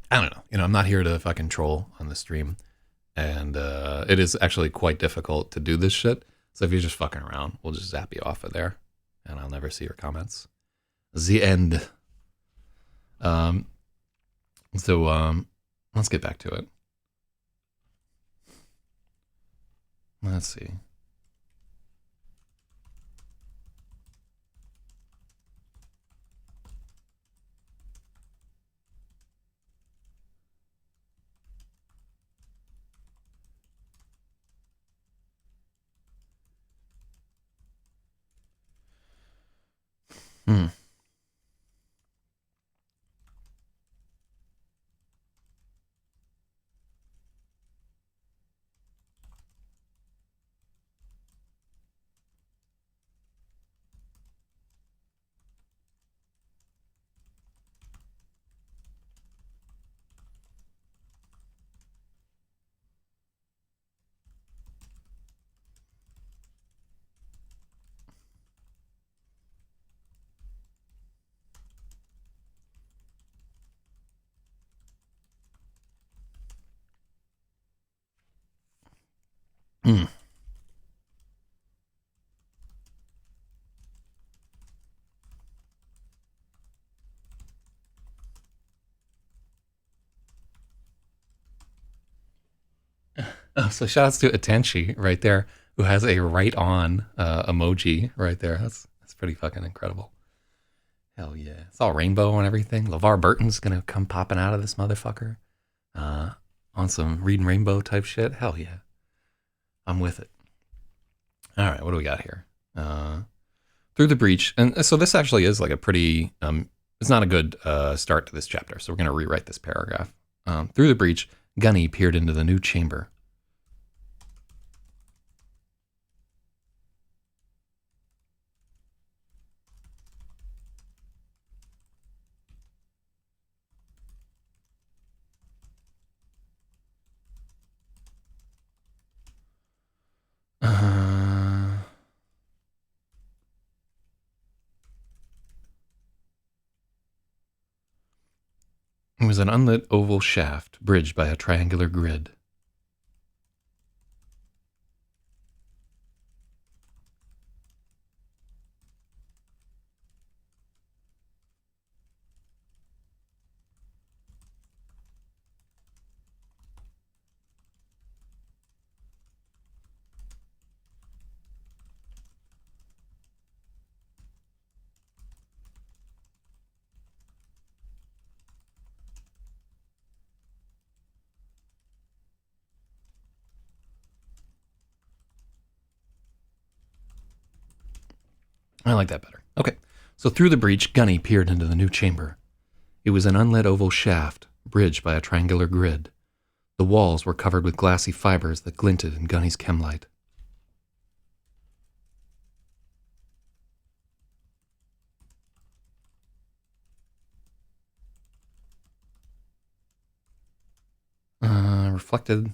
I don't know. I'm not here to fucking troll on the stream, and it is actually quite difficult to do this shit. So if you're just fucking around, we'll just zap you off of there, and I'll never see your comments. The end. Um, so let's get back to it. Let's see. Hmm. Hmm. Oh, so shout outs to Atenshi right there, who has a right on emoji right there. That's pretty fucking incredible. Hell yeah. It's all rainbow and everything. LeVar Burton's gonna come popping out of this motherfucker. Uh, on some reading rainbow type shit. Hell yeah. I'm with it. All right, what do we got here? Through the breach. And so this actually is like a pretty, it's not a good start to this chapter. So we're going to rewrite this paragraph. Through the breach, Gunny peered into the new chamber. It was an unlit oval shaft bridged by a triangular grid. I like that better. Okay. So through the breach, Gunny peered into the new chamber. It was an unlit oval shaft bridged by a triangular grid. The walls were covered with glassy fibers that glinted in Gunny's chemlight. Reflected.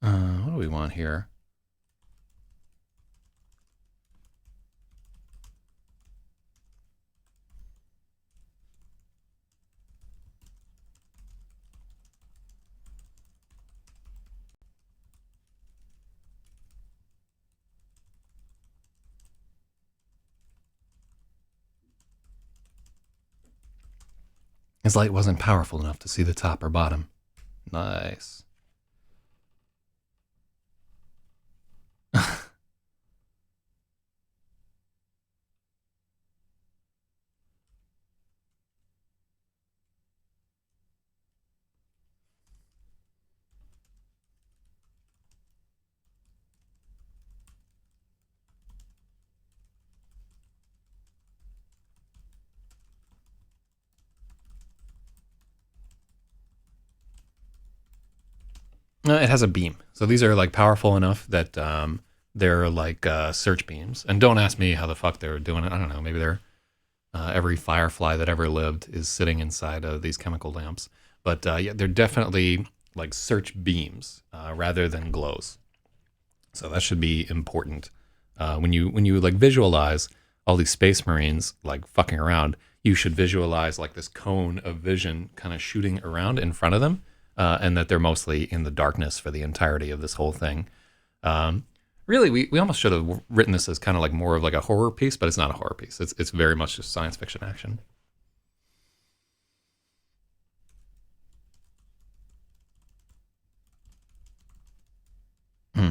What do we want here? His light wasn't powerful enough to see the top or bottom. Nice. It has a beam. So these are like powerful enough that they're like search beams. And don't ask me how the fuck they're doing it. I don't know. Maybe they're every firefly that ever lived is sitting inside of these chemical lamps. But yeah, they're definitely like search beams rather than glows. So that should be important when you like visualize all these space marines like fucking around. You should visualize like this cone of vision kind of shooting around in front of them, and that they're mostly in the darkness for the entirety of this whole thing. Um, Really, we almost should have written this as kind of like more of like a horror piece, but it's not a horror piece. It's very much just science fiction action. Hmm.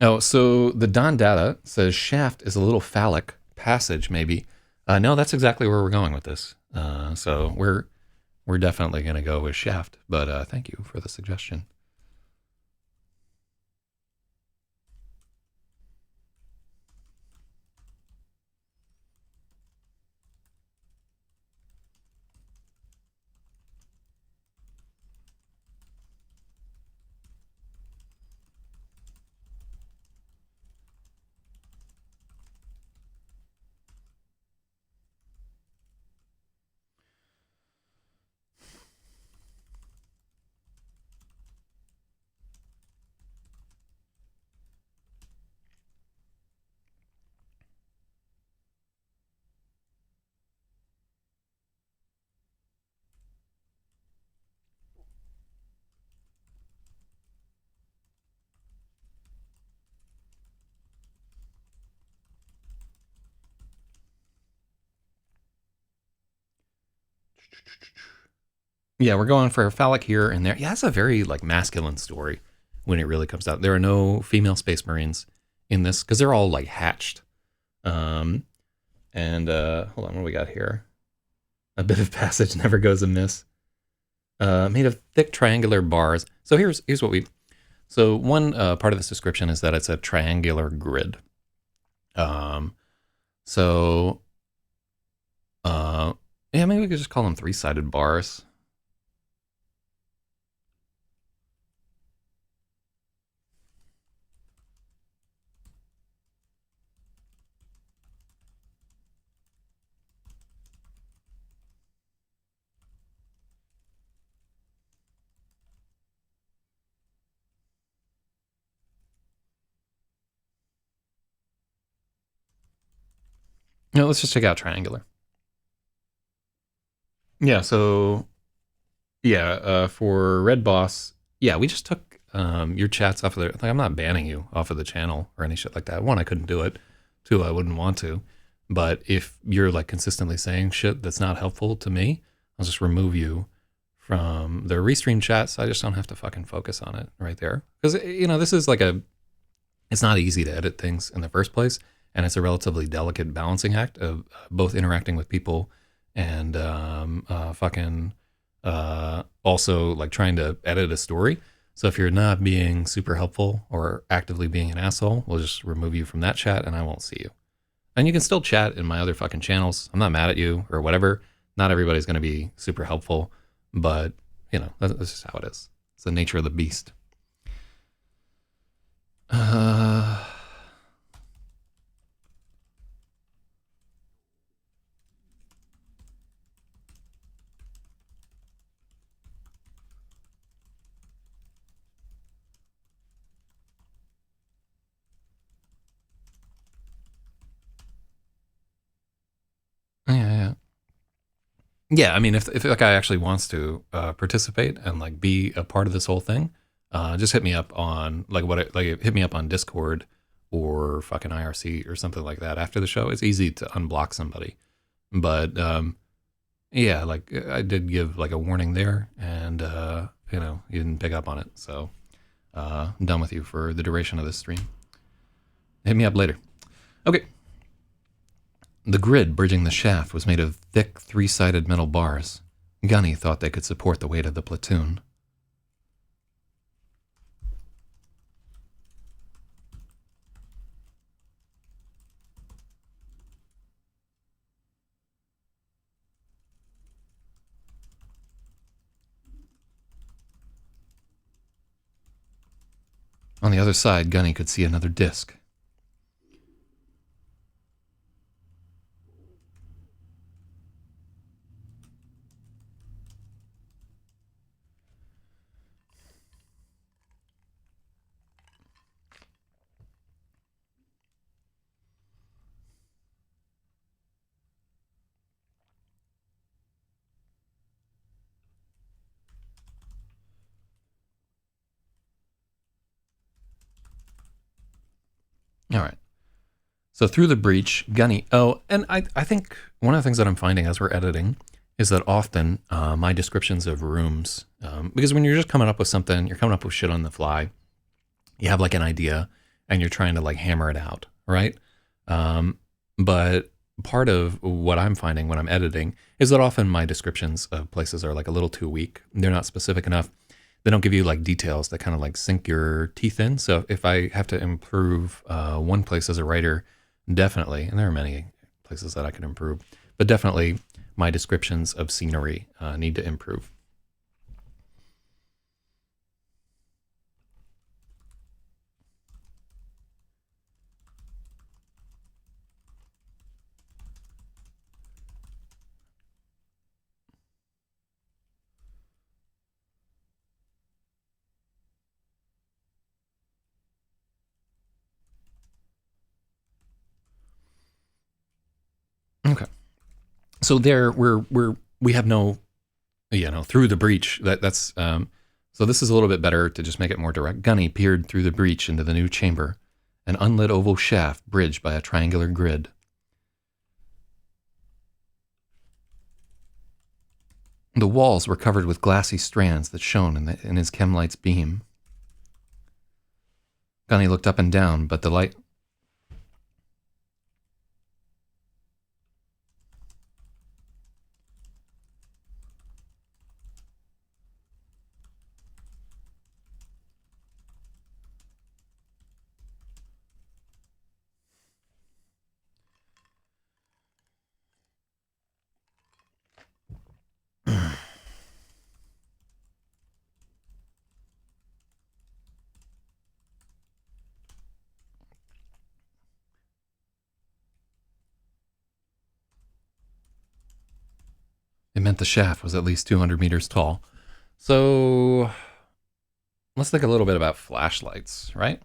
Oh, so the Don Data says shaft is a little phallic passage, maybe. No, that's exactly where we're going with this. So we're definitely going to go with shaft. But thank you for the suggestion. Yeah, we're going for a phallic here and there. Yeah, that's a very like masculine story when it really comes out. There are no female space marines in this because they're all like hatched. Um, and hold on, what do we got here? A bit of passage never goes amiss. Made of thick triangular bars. So here's what we. So one part of this description is that it's a triangular grid. Um, so yeah, maybe we could just call them three-sided bars. No, let's just check out triangular. Yeah. So yeah, for Red Boss, yeah, we just took your chats off of there. Like, I'm not banning you off of the channel or any shit like that. One, I couldn't do it. Two, I wouldn't want to. But if you're like consistently saying shit that's not helpful to me, I'll just remove you from the restream chats. I just don't have to fucking focus on it right there. Because, this is like it's not easy to edit things in the first place. And it's a relatively delicate balancing act of both interacting with people and fucking also like trying to edit a story. So if you're not being super helpful or actively being an asshole, we'll just remove you from that chat and I won't see you. And you can still chat in my other fucking channels. I'm not mad at you or whatever. Not everybody's going to be super helpful, but that's just how it is. It's the nature of the beast. Uh, yeah, yeah. Yeah, I mean, if the guy actually wants to participate and like be a part of this whole thing, just hit me up on hit me up on Discord or fucking IRC or something like that after the show. It's easy to unblock somebody, but yeah, like I did give like a warning there, and you didn't pick up on it, so I'm done with you for the duration of this stream. Hit me up later. Okay. The grid bridging the shaft was made of thick, three-sided metal bars. Gunny thought they could support the weight of the platoon. On the other side, Gunny could see another disc. All right. So through the breach, Gunny. Oh, and I think one of the things that I'm finding as we're editing is that often my descriptions of rooms, because when you're just coming up with something, you're coming up with shit on the fly, you have like an idea and you're trying to like hammer it out, right? But part of what I'm finding when I'm editing is that often my descriptions of places are like a little too weak. They're not specific enough. They don't give you like details that kind of like sink your teeth in. So if I have to improve one place as a writer, definitely, and there are many places that I could improve, but definitely my descriptions of scenery need to improve. Okay. So there we have no, through the breach. That's so this is a little bit better to just make it more direct. Gunny peered through the breach into the new chamber, an unlit oval shaft bridged by a triangular grid. The walls were covered with glassy strands that shone in his chemlight's beam. Gunny looked up and down, but the light. It meant the shaft was at least 200 meters tall. So let's think a little bit about flashlights, right?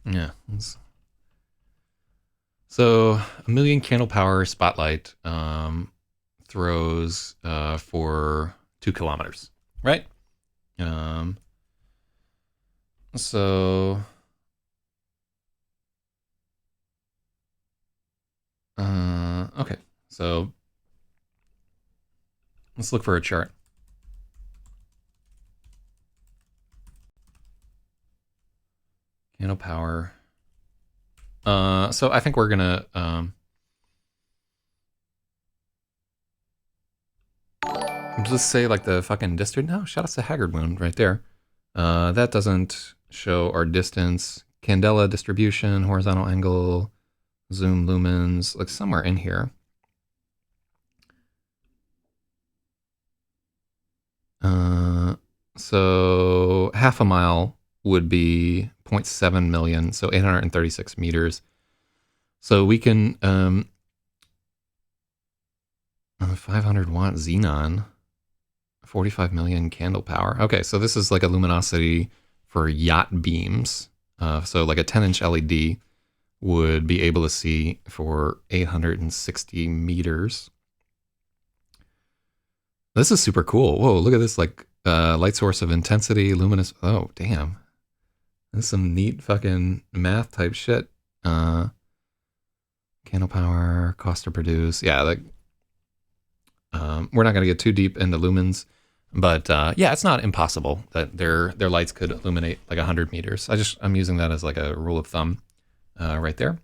Yeah. So a million candle power spotlight throws for 2 kilometers, right? Um, so okay. So let's look for a chart. Candle power. So I think we're gonna just say like the fucking district. No, shout out to Haggard Wound right there. That doesn't show our distance. Candela distribution, horizontal angle, zoom lumens, like somewhere in here. So half a mile would be 0.7 million, so 836 meters. So we can 500 watt xenon, 45 million candle power. Okay, so this is like a luminosity for yacht beams. So like a 10-inch LED would be able to see for 860 meters. This is super cool. Whoa, look at this, like light source of intensity, luminous. Oh, damn. This is some neat fucking math type shit. Candle power, cost to produce. Yeah, like we're not going to get too deep into lumens, but yeah, it's not impossible that their lights could illuminate like 100 meters. I'm using that as like a rule of thumb right there.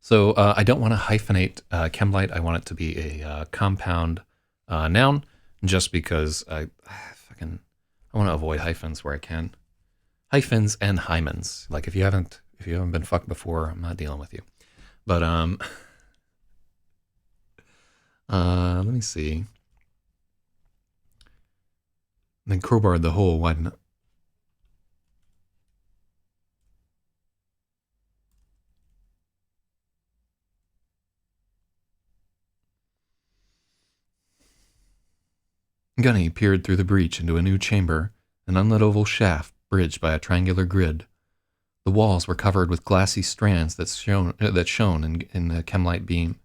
So I don't want to hyphenate chemlight. I want it to be a compound noun, just because I want to avoid hyphens where I can. Hyphens and hymens. Like if you haven't been fucked before, I'm not dealing with you. But Let me see. Then crowbarred the hole wide enough. Gunny peered through the breach into a new chamber, an unlit oval shaft bridged by a triangular grid. The walls were covered with glassy strands that shone in the chemlight beam.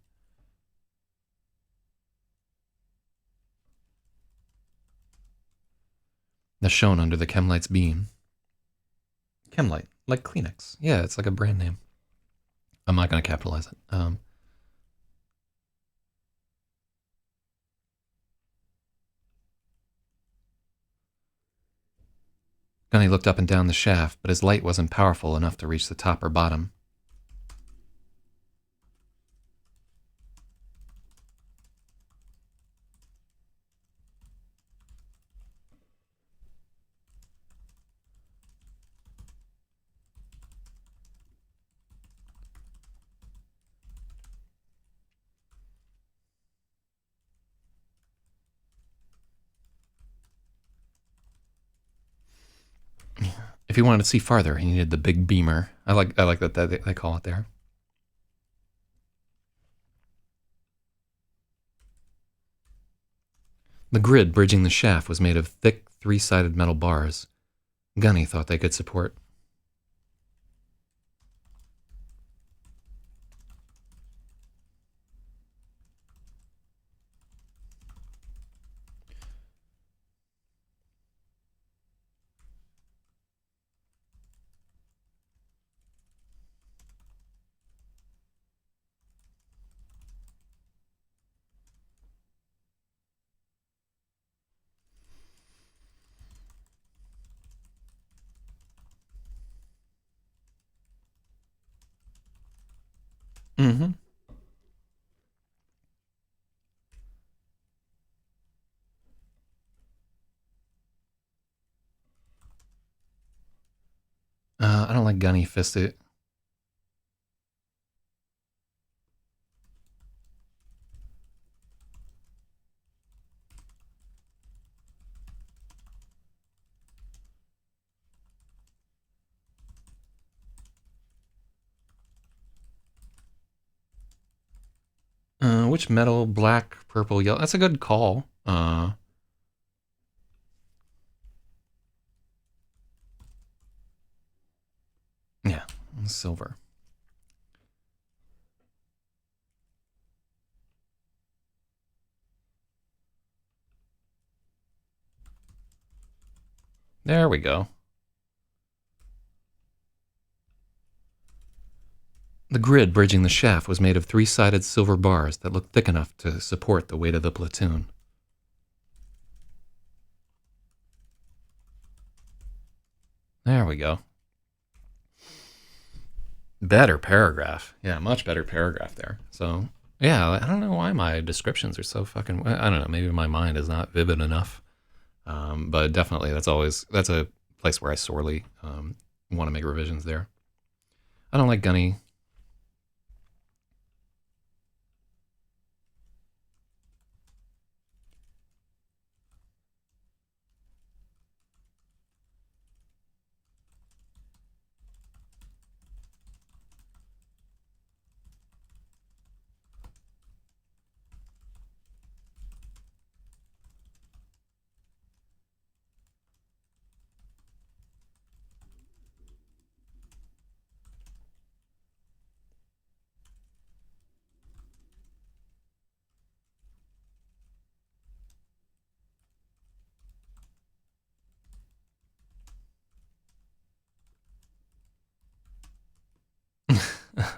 That shone under the chemlight's beam. Chemlight, like Kleenex. Yeah, it's like a brand name. I'm not going to capitalize it. Gunny looked up and down the shaft, but his light wasn't powerful enough to reach the top or bottom. If he wanted to see farther, he needed the big beamer. I like that they call it there. The grid bridging the shaft was made of thick, three-sided metal bars. Gunny thought they could support. Mm-hmm. I don't like Gunny fisted. Which metal? Black, purple, yellow. That's a good call. Yeah, silver. There we go. The grid bridging the shaft was made of three-sided silver bars that looked thick enough to support the weight of the platoon. There we go. Better paragraph. Yeah, much better paragraph there. So, yeah, I don't know why my descriptions are so fucking... I don't know, maybe my mind is not vivid enough. But definitely that's a place where I sorely want to make revisions there. I don't like Gunny.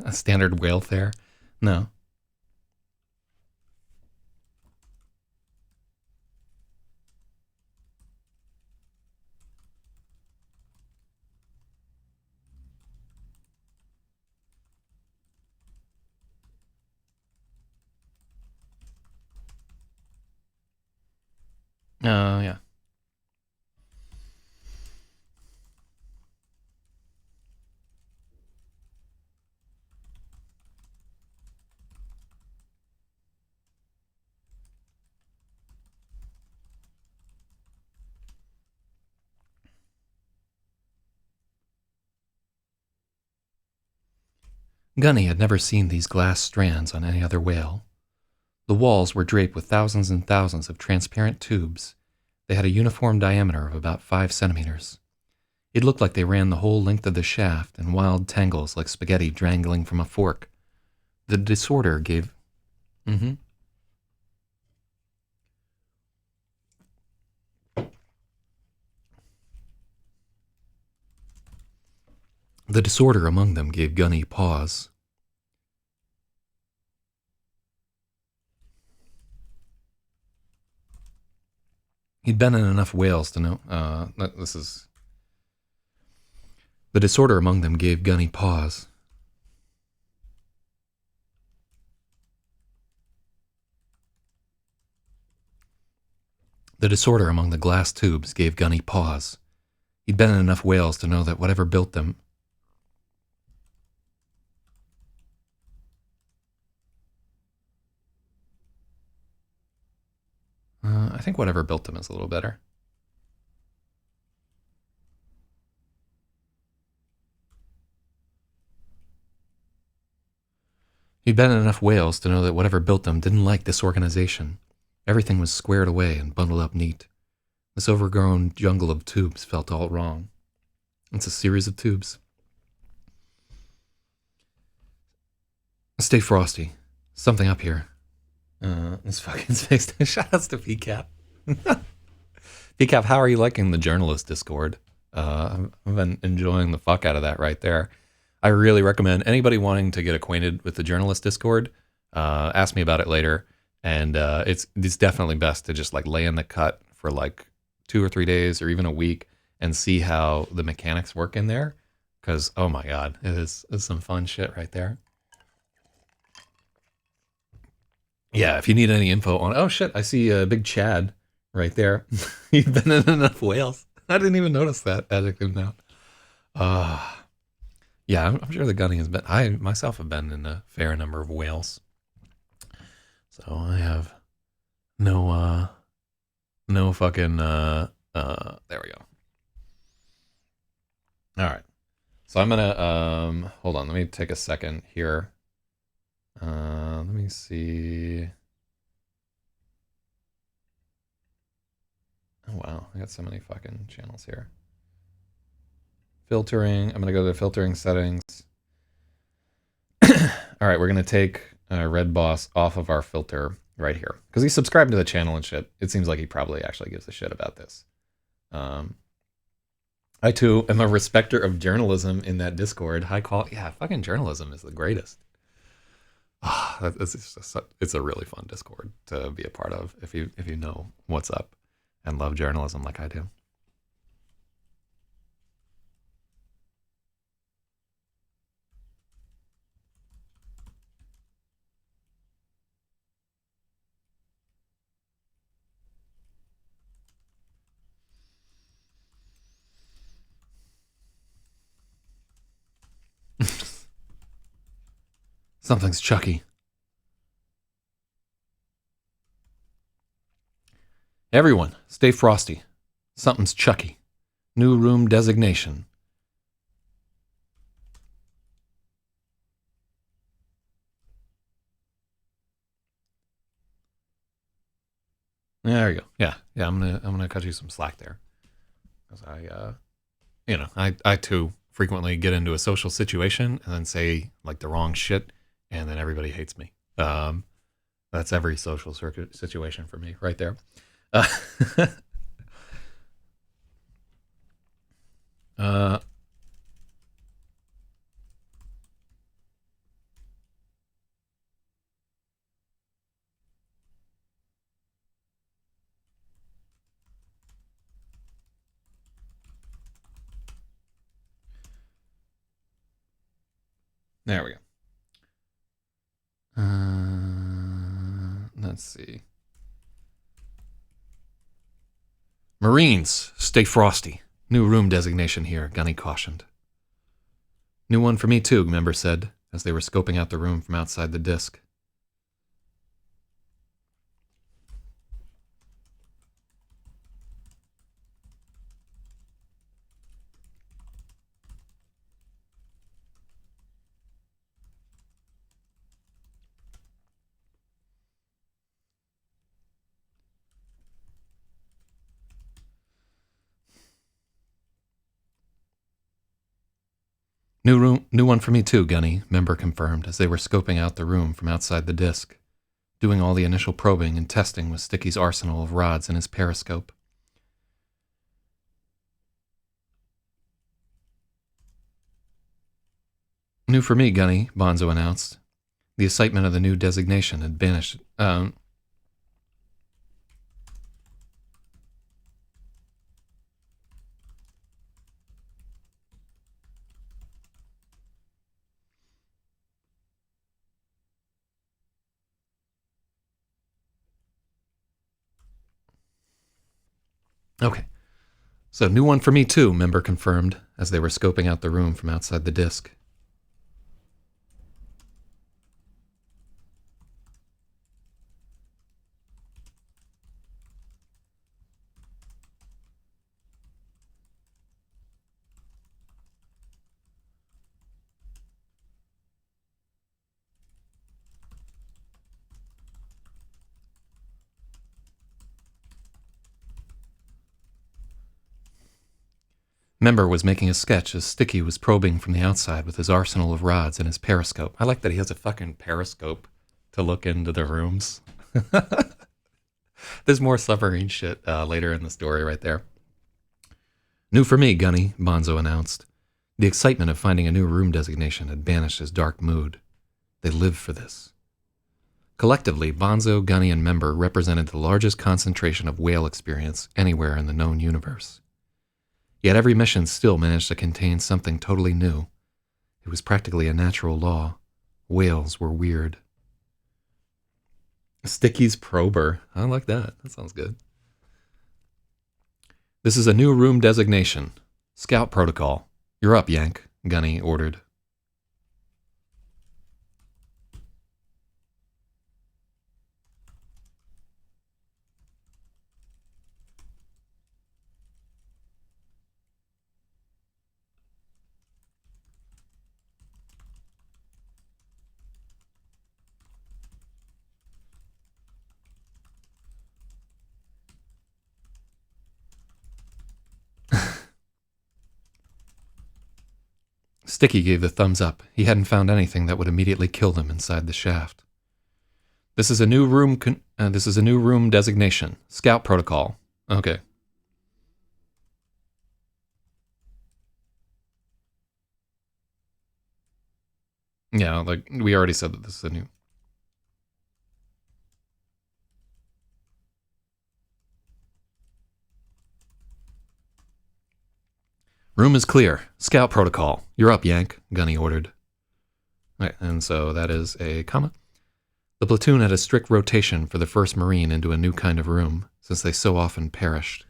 A standard whale fare? No. Oh, yeah. Gunny had never seen these glass strands on any other whale. The walls were draped with thousands and thousands of transparent tubes. They had a uniform diameter of about 5 centimeters. It looked like they ran the whole length of the shaft in wild tangles like spaghetti dangling from a fork. The disorder gave... The disorder among them gave Gunny pause. He'd been in enough whales to know... this is... The disorder among them gave Gunny pause. The disorder among the glass tubes gave Gunny pause. He'd been in enough whales to know that whatever built them... I think whatever built them is a little better. He'd been in enough whales to know that whatever built them didn't like disorganization. Everything was squared away and bundled up neat. This overgrown jungle of tubes felt all wrong. It's a series of tubes. Stay frosty. Something up here. This fucking space. Shoutouts to PCAP. PCAP, how are you liking the journalist Discord? I've been enjoying the fuck out of that right there. I really recommend anybody wanting to get acquainted with the journalist Discord, ask me about it later. And it's definitely best to just like lay in the cut for like 2 or 3 days or even a week and see how the mechanics work in there. Because, oh my God, it's some fun shit right there. Yeah, if you need any info on... Oh shit, I see Big Chad right there. You've been in enough whales. I didn't even notice that adjective now. Yeah, I'm sure the Gunny has been... I myself have been in a fair number of whales. So I have no fucking... there we go. All right. So I'm gonna... hold on, let me take a second here. Let me see. Oh wow, I got so many fucking channels here. Filtering. I'm gonna go to the filtering settings. All right, we're gonna take Red Boss off of our filter right here because he's subscribed to the channel and shit. It seems like he probably actually gives a shit about this. I too am a respecter of journalism in that Discord. High quality. Yeah, fucking journalism is the greatest. It's a really fun Discord to be a part of if you know what's up and love journalism like I do. Something's Chucky. Everyone, stay frosty. Something's Chucky. New room designation. There you go. Yeah. I'm gonna cut you some slack there, because I too frequently get into a social situation and then say like the wrong shit, and then everybody hates me. That's every social situation for me right there. There we go. Let's see. Marines, stay frosty. New room designation here, Gunny cautioned. New one for me too, member said, as they were scoping out the room from outside the disc. New one for me too, Gunny, Member confirmed as they were scoping out the room from outside the disk, doing all the initial probing and testing with Sticky's arsenal of rods and his periscope. New for me, Gunny, Bonzo announced. The excitement of the new designation had banished. Okay. So, new one for me too, Member confirmed as they were scoping out the room from outside the disk. Member was making a sketch as Sticky was probing from the outside with his arsenal of rods and his periscope. I like that he has a fucking periscope to look into the rooms. There's more submarine shit later in the story right there. New for me, Gunny, Bonzo announced. The excitement of finding a new room designation had banished his dark mood. They lived for this. Collectively, Bonzo, Gunny, and Member represented the largest concentration of whale experience anywhere in the known universe. Yet every mission still managed to contain something totally new. It was practically a natural law. Whales were weird. Sticky's prober. I like that. That sounds good. This is a new room designation. Scout protocol. You're up, Yank, Gunny ordered. Sticky gave the thumbs up. He hadn't found anything that would immediately kill them inside the shaft. This is a new room. This is a new room designation. Scout protocol. Okay. Yeah, like we already said that this is a new. Room is clear. Scout protocol. You're up, Yank, Gunny ordered. Right, and so that is a comma. The platoon had a strict rotation for the 1st Marine into a new kind of room, since they so often perished.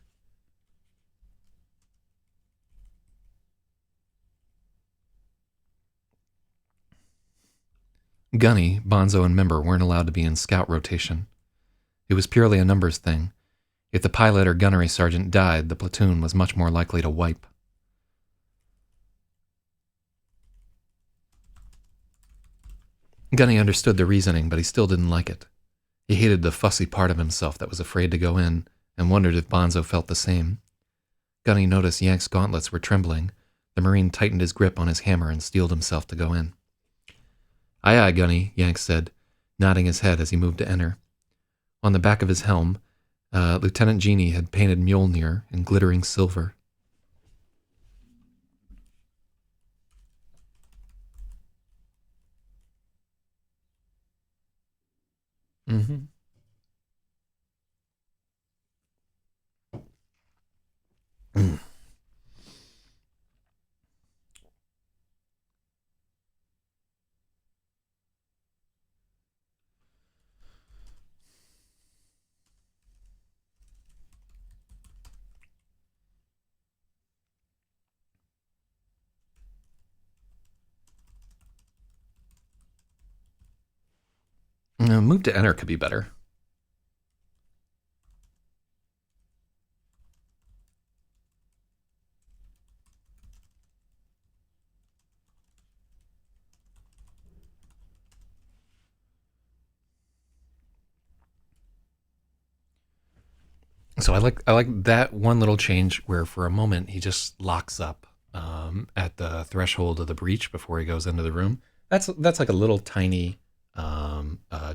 Gunny, Bonzo, and Member weren't allowed to be in scout rotation. It was purely a numbers thing. If the pilot or gunnery sergeant died, the platoon was much more likely to wipe. Gunny understood the reasoning, but he still didn't like it. He hated the fussy part of himself that was afraid to go in, and wondered if Bonzo felt the same. Gunny noticed Yank's gauntlets were trembling. The Marine tightened his grip on his hammer and steeled himself to go in. Aye, aye, Gunny, Yank said, nodding his head as he moved to enter. On the back of his helm, Lieutenant Genie had painted Mjolnir in glittering silver. Mm-hmm. Move to enter could be better. So I like that one little change where for a moment he just locks up at the threshold of the breach before he goes into the room. That's like a little tiny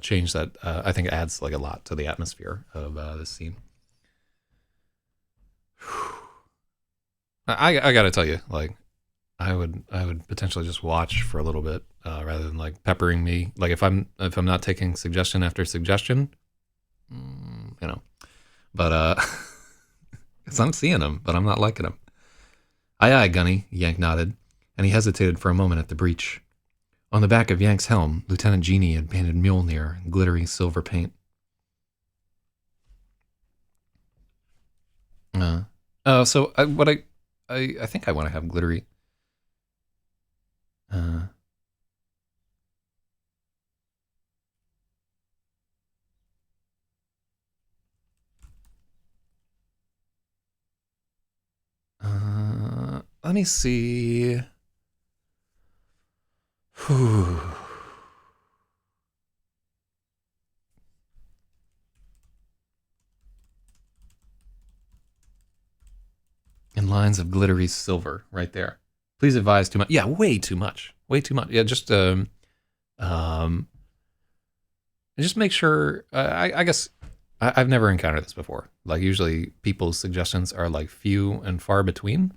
change that I think adds like a lot to the atmosphere of this scene. I gotta tell you, like I would potentially just watch for a little bit rather than like peppering me. Like if I'm not taking suggestion after suggestion, you know. But because I'm seeing him, but I'm not liking him. Aye aye, Gunny. Yank nodded, and he hesitated for a moment at the breach. On the back of Yank's helm, Lieutenant Genie had painted Mjolnir in glittery silver paint. So I think I want to have glittery. Uh, Let me see. Whew. In lines of glittery silver, right there. Please advise too much. Yeah, way too much. Way too much. Yeah, um, just make sure. I guess I've never encountered this before. Like usually, people's suggestions are like few and far between.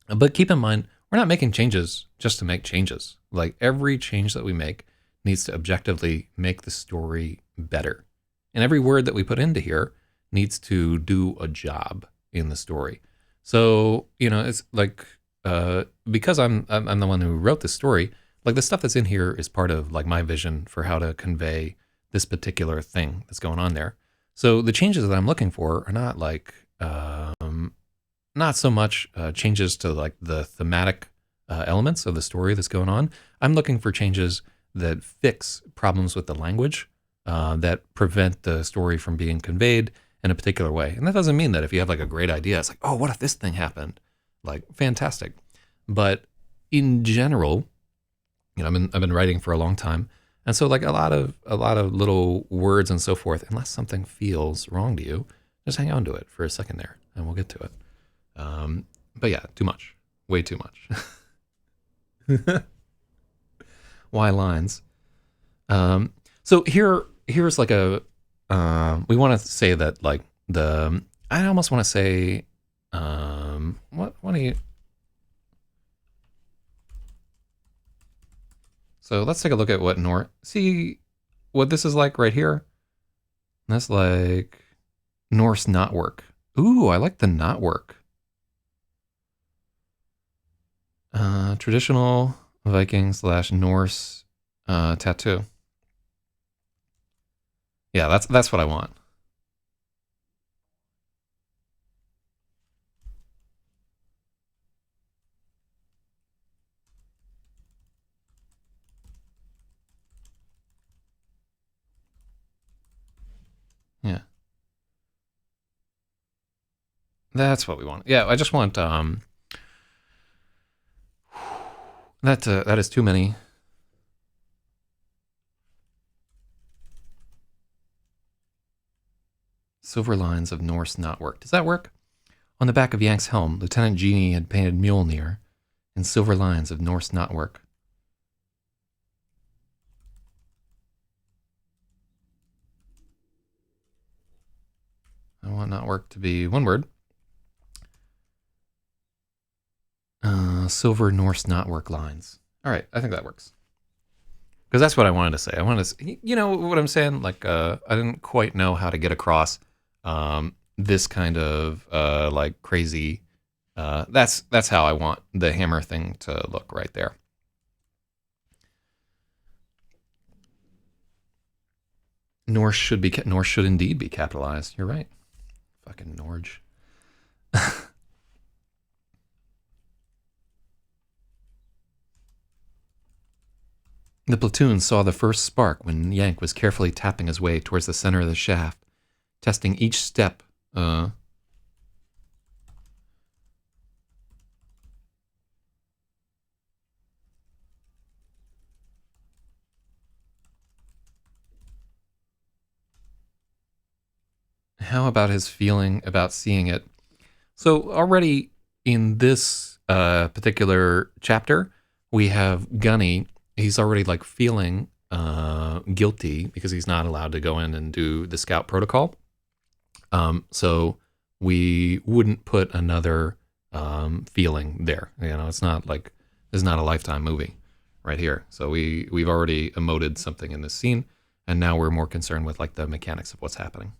But keep in mind, we're not making changes just to make changes. Like every change that we make needs to objectively make the story better. And every word that we put into here needs to do a job in the story. So, it's like because I'm the one who wrote this story, like the stuff that's in here is part of like my vision for how to convey this particular thing that's going on there. So the changes that I'm looking for are not like not so much changes to like the thematic elements of the story that's going on. I'm looking for changes that fix problems with the language that prevent the story from being conveyed in a particular way. And that doesn't mean that if you have like a great idea, it's like, oh, what if this thing happened? Like, fantastic. But in general, I've been writing for a long time, and so like a lot of little words and so forth. Unless something feels wrong to you, just hang on to it for a second there, and we'll get to it. But yeah, too much, way too much. Why lines? So here's like a we want to say that like the I almost want to say what do you so let's take a look at what North see what this is like right here. That's like Norse knotwork. Ooh, I like the knotwork. Traditional Viking / Norse tattoo. Yeah, that's what I want. Yeah, that's what we want. Yeah, I just want that is too many. Silver lines of Norse knotwork. Does that work? On the back of Yank's helm, Lieutenant Genie had painted Mjolnir in silver lines of Norse knotwork. I want knotwork to be one word. Silver Norse knotwork lines. All right, I think that works. Because that's what I wanted to say. I wanted to, you know what I'm saying? Like, I didn't quite know how to get across this kind of like crazy. That's how I want the hammer thing to look right there. Norse should indeed be capitalized. You're right. Fucking Norge. The platoon saw the first spark when Yank was carefully tapping his way towards the center of the shaft, testing each step. How about his feeling about seeing it? So already in this particular chapter, we have Gunny. He's already like feeling guilty because he's not allowed to go in and do the scout protocol. So we wouldn't put another feeling there. You know, it's not like this is not a Lifetime movie right here. So we've already emoted something in this scene, and now we're more concerned with like the mechanics of what's happening.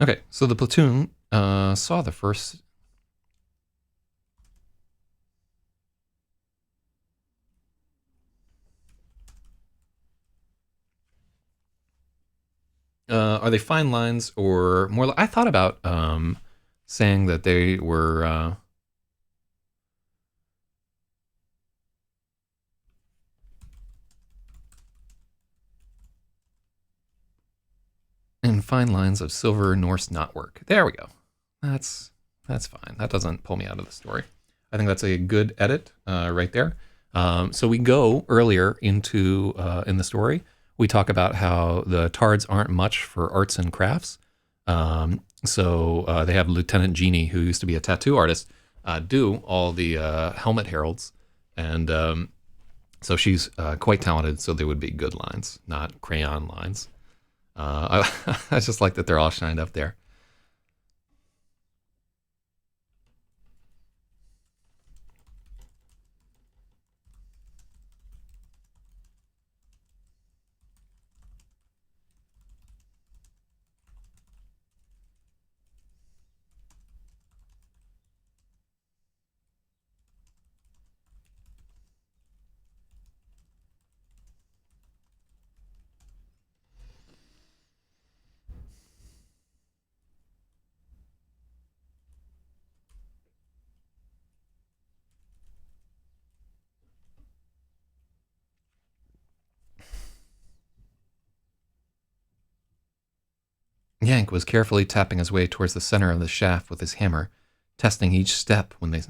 Okay, so the platoon saw the first. Are they fine lines or more? I thought about saying that they were. In fine lines of silver Norse knotwork. There we go. That's that's fine. That doesn't pull me out of the story. I think that's a good edit right there. So we go earlier into in the story. We talk about how the Tards aren't much for arts and crafts. So they have Lieutenant Genie, who used to be a tattoo artist, do all the helmet heralds, and so she's quite talented. So they would be good lines, not crayon lines. I just like that they're all shined up there. Yank was carefully tapping his way towards the center of the shaft with his hammer, testing each step when they.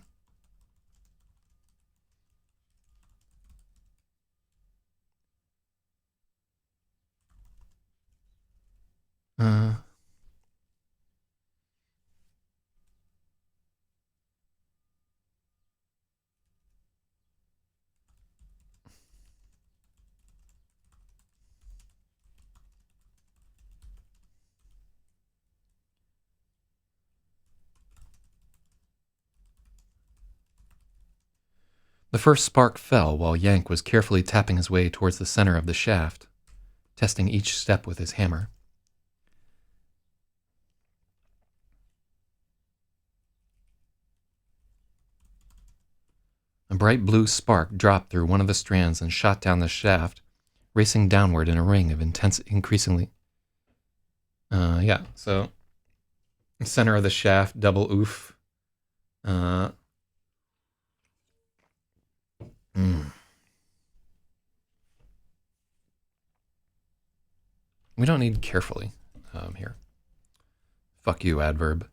Uh, the first spark fell while Yank was carefully tapping his way towards the center of the shaft, testing each step with his hammer. A bright blue spark dropped through one of the strands and shot down the shaft, racing downward in a ring of intense, increasingly. Yeah, so center of the shaft, double oof. Uh, mm. We don't need carefully here. Fuck you, adverb.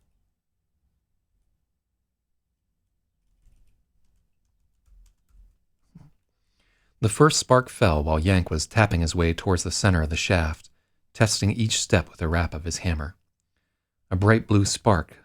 The first spark fell while Yank was tapping his way towards the center of the shaft, testing each step with a rap of his hammer. A bright blue spark.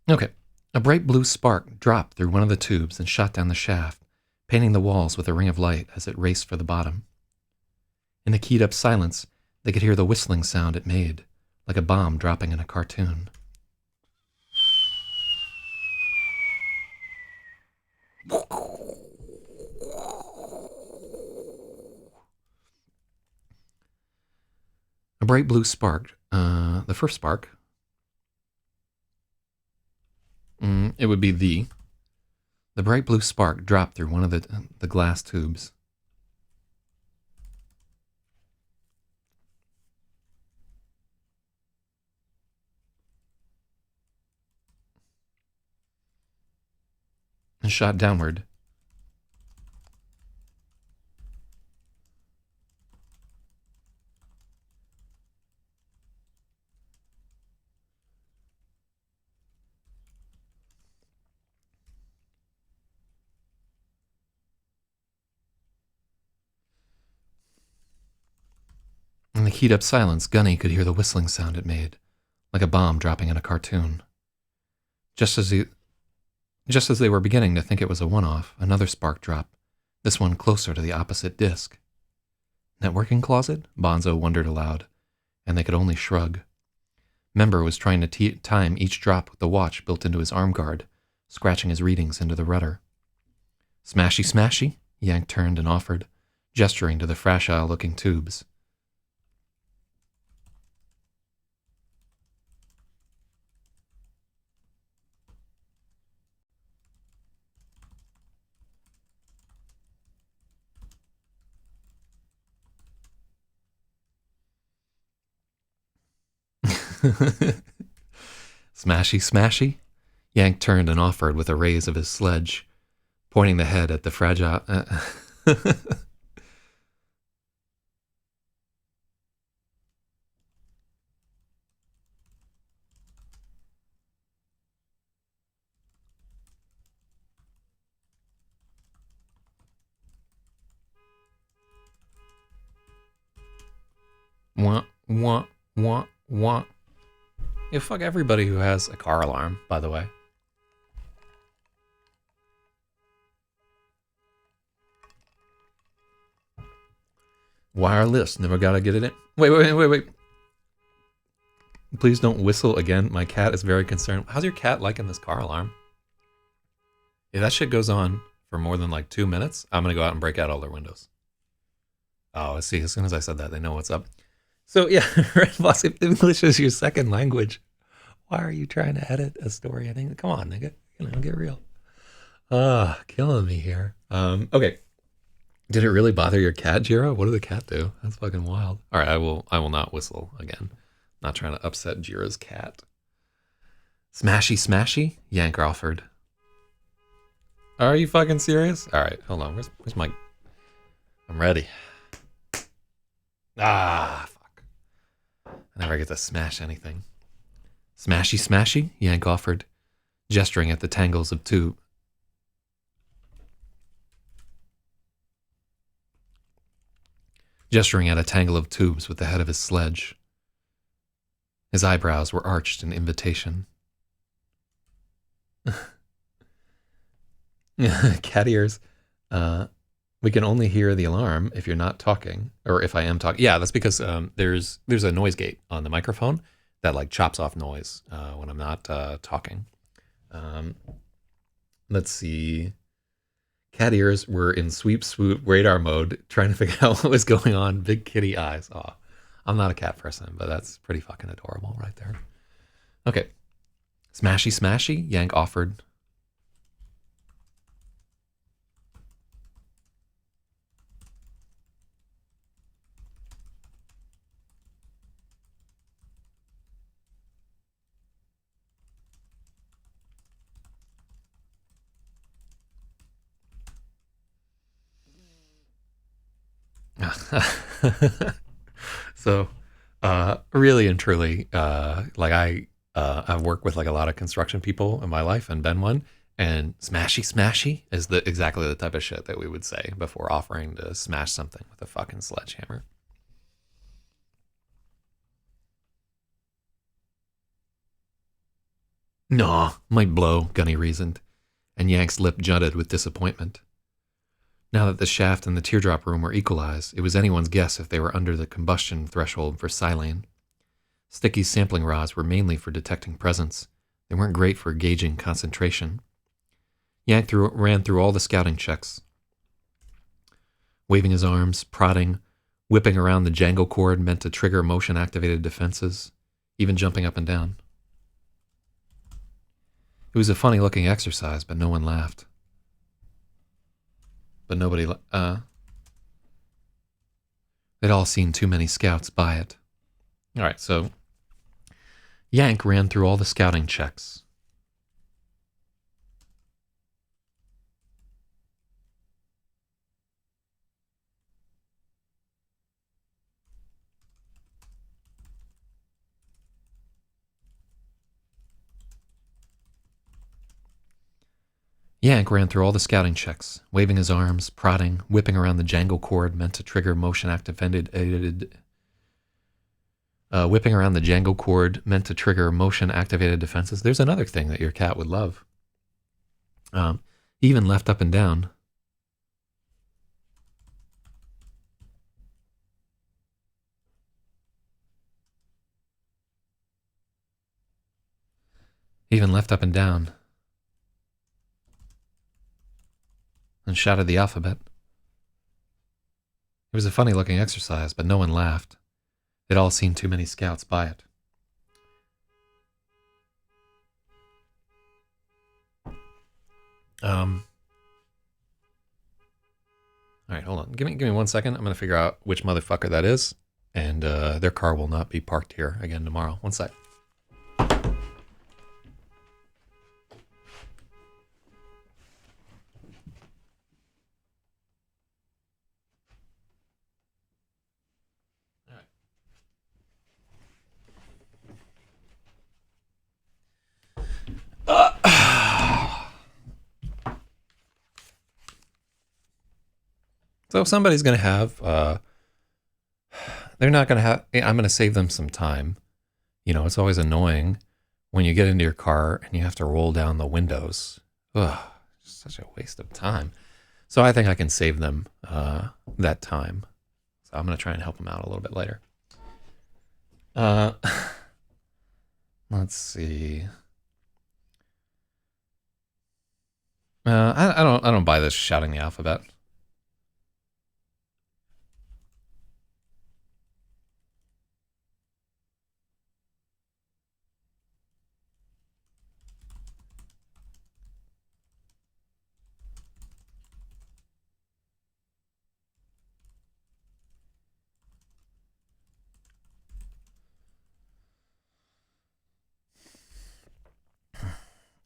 Okay. A bright blue spark dropped through one of the tubes and shot down the shaft, painting the walls with a ring of light as it raced for the bottom. In the keyed up silence, they could hear the whistling sound it made, like a bomb dropping in a cartoon. bright blue spark, the first spark, it would be the bright blue spark dropped through one of the glass tubes. And shot downward. In the keyed-up silence, Gunny could hear the whistling sound it made, like a bomb dropping in a cartoon. Just as they were beginning to think it was a one-off, another spark dropped, this one closer to the opposite disc. Networking closet? Bonzo wondered aloud, and they could only shrug. Member was trying to time each drop with the watch built into his arm guard, scratching his readings into the rudder. Smashy, smashy? Yank turned and offered, gesturing to the fragile-looking tubes. Smashy, smashy? Yank turned and offered with a raise of his sledge, pointing the head at the fragile... Wah, wah, wah, wah. Yeah, fuck everybody who has a car alarm, by the way. Wireless, never gotta get it in. Wait. Please don't whistle again. My cat is very concerned. How's your cat liking this car alarm? If that shit goes on for more than like 2 minutes, I'm gonna go out and break out all their windows. Oh, see, as soon as I said that, they know what's up. So yeah, Red Boss, if English is your second language, why are you trying to edit a story in English? Come on, nigga. Get real. Killing me here. Okay. Did it really bother your cat, Jira? What did the cat do? That's fucking wild. All right, I will not whistle again. Not trying to upset Jira's cat. Smashy, smashy? Yank offered. Are you fucking serious? All right, hold on. Where's my... I'm ready. Fuck. I never get to smash anything. Smashy, smashy? Yank offered, gesturing at the tangles of tube. Gesturing at a tangle of tubes with the head of his sledge. His eyebrows were arched in invitation. Cat ears. We can only hear the alarm if you're not talking, or if I am talking. Yeah, that's because there's a noise gate on the microphone that like chops off noise when I'm not talking. Let's see. Cat ears were in sweep swoop radar mode, trying to figure out what was going on. Big kitty eyes. Oh, I'm not a cat person, but that's pretty fucking adorable right there. Okay. Smashy, smashy? Yank offered. So, really and truly, like I've worked with like a lot of construction people in my life and been one, and smashy smashy is exactly the type of shit that we would say before offering to smash something with a fucking sledgehammer. Nah, might blow, Gunny reasoned, and Yank's lip jutted with disappointment. Now that the shaft and the teardrop room were equalized, it was anyone's guess if they were under the combustion threshold for silane. Sticky's sampling rods were mainly for detecting presence. They weren't great for gauging concentration. Yank ran through all the scouting checks, waving his arms, prodding, whipping around the jangle cord meant to trigger motion-activated defenses, even jumping up and down. It was a funny-looking exercise, but no one laughed. But nobody... they'd all seen too many scouts buy it. All right, so Yank ran through all the scouting checks. Yank ran through all the scouting checks, waving his arms, prodding, whipping around the jangle cord meant to trigger motion-activated defenses. There's another thing that your cat would love. He even left up and down. And shouted the alphabet. It was a funny-looking exercise, but no one laughed. They'd all seen too many scouts buy it. All right, hold on. Give me 1 second. I'm going to figure out which motherfucker that is, and their car will not be parked here again tomorrow. 1 sec. So if somebody's going to have, they're not going to have, I'm going to save them some time. You know, it's always annoying when you get into your car and you have to roll down the windows. Ugh, such a waste of time. So I think I can save them that time. So I'm going to try and help them out a little bit later. Let's see. I don't buy this shouting the alphabet.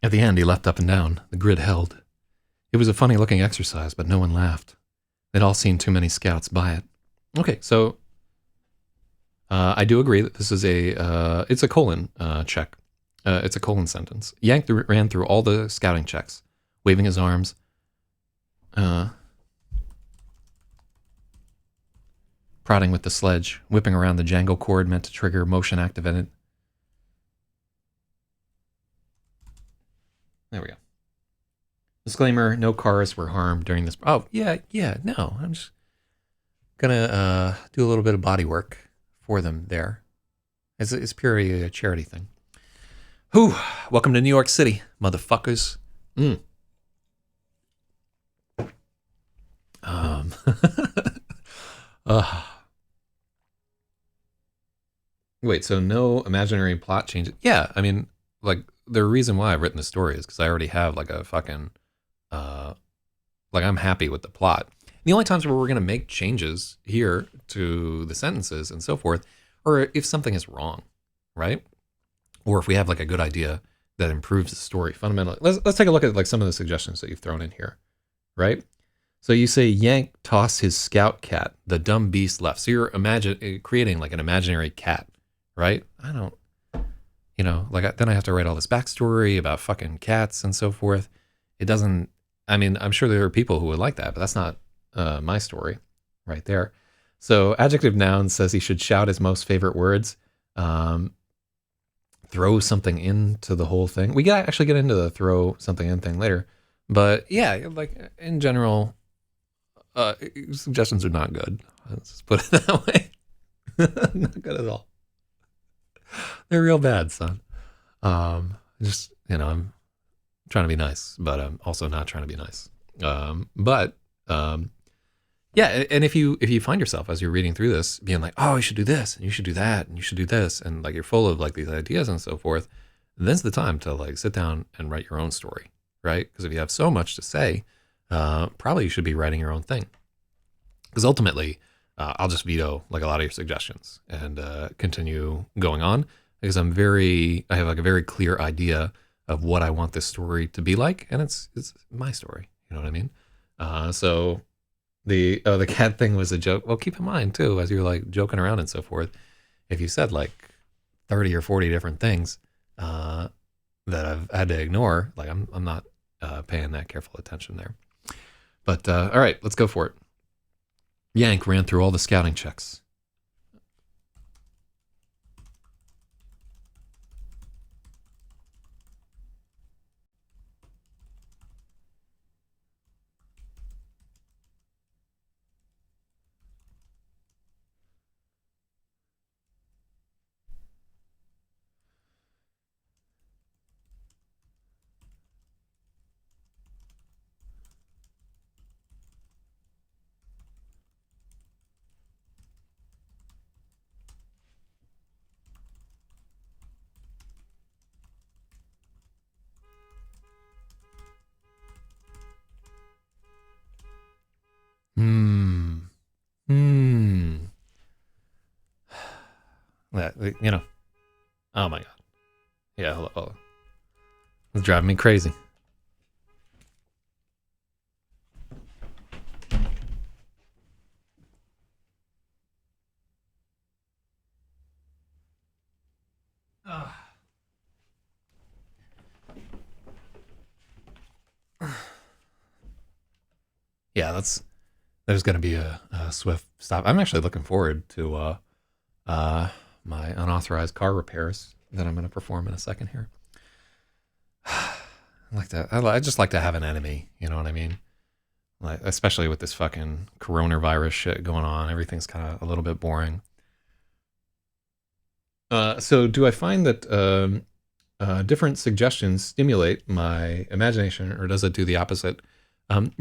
At the end, he leapt up and down. The grid held. It was a funny-looking exercise, but no one laughed. They'd all seen too many scouts buy it. Okay, so I do agree that this is it's a colon check. It's a colon sentence. Yank ran through all the scouting checks, waving his arms. Prodding with the sledge, whipping around the jangle cord meant to trigger motion-activated. There we go. Disclaimer, no cars were harmed during this. Oh, yeah, no. I'm just going to do a little bit of body work for them there. It's purely a charity thing. Whew. Welcome to New York City, motherfuckers. Wait, so no imaginary plot changes? Yeah, I mean, like, the reason why I've written the story is because I already have like a fucking, like I'm happy with the plot. The only times where we're going to make changes here to the sentences and so forth, or if something is wrong, right? Or if we have like a good idea that improves the story fundamentally. Let's take a look at like some of the suggestions that you've thrown in here, right? So you say Yank tossed his scout cat. The dumb beast left. So you're creating like an imaginary cat, right? I don't. You know, like then I have to write all this backstory about fucking cats and so forth. It doesn't, I mean, I'm sure there are people who would like that, but that's not my story right there. So adjective noun says he should shout his most favorite words, throw something into the whole thing. We got actually get into the throw something in thing later. But yeah, like in general, suggestions are not good. Let's just put it that way. Not good at all. They're real bad, son. Just, you know, I'm trying to be nice, but I'm also not trying to be nice. Yeah, and if you find yourself as you're reading through this being like, oh, you should do this and you should do that and you should do this, and like you're full of like these ideas and so forth, then's the time to like sit down and write your own story, right? Because if you have so much to say, probably you should be writing your own thing. Because ultimately, I'll just veto like a lot of your suggestions and continue going on because I have like a very clear idea of what I want this story to be like, and it's my story. You know what I mean? So the cat thing was a joke. Well, keep in mind too, as you're like joking around and so forth, if you said like 30 or 40 different things that I've had to ignore, like I'm not paying that careful attention there. But all right, let's go for it. Yank ran through all the scouting checks. Hmm. Hmm. That, you know. Oh my god. Yeah. Hello. It's driving me crazy. Yeah, there's going to be a swift stop. I'm actually looking forward to uh, my unauthorized car repairs that I'm going to perform in a second here. I just like to have an enemy. You know what I mean? Like, especially with this fucking coronavirus shit going on, everything's kind of a little bit boring. So do I find that different suggestions stimulate my imagination, or does it do the opposite?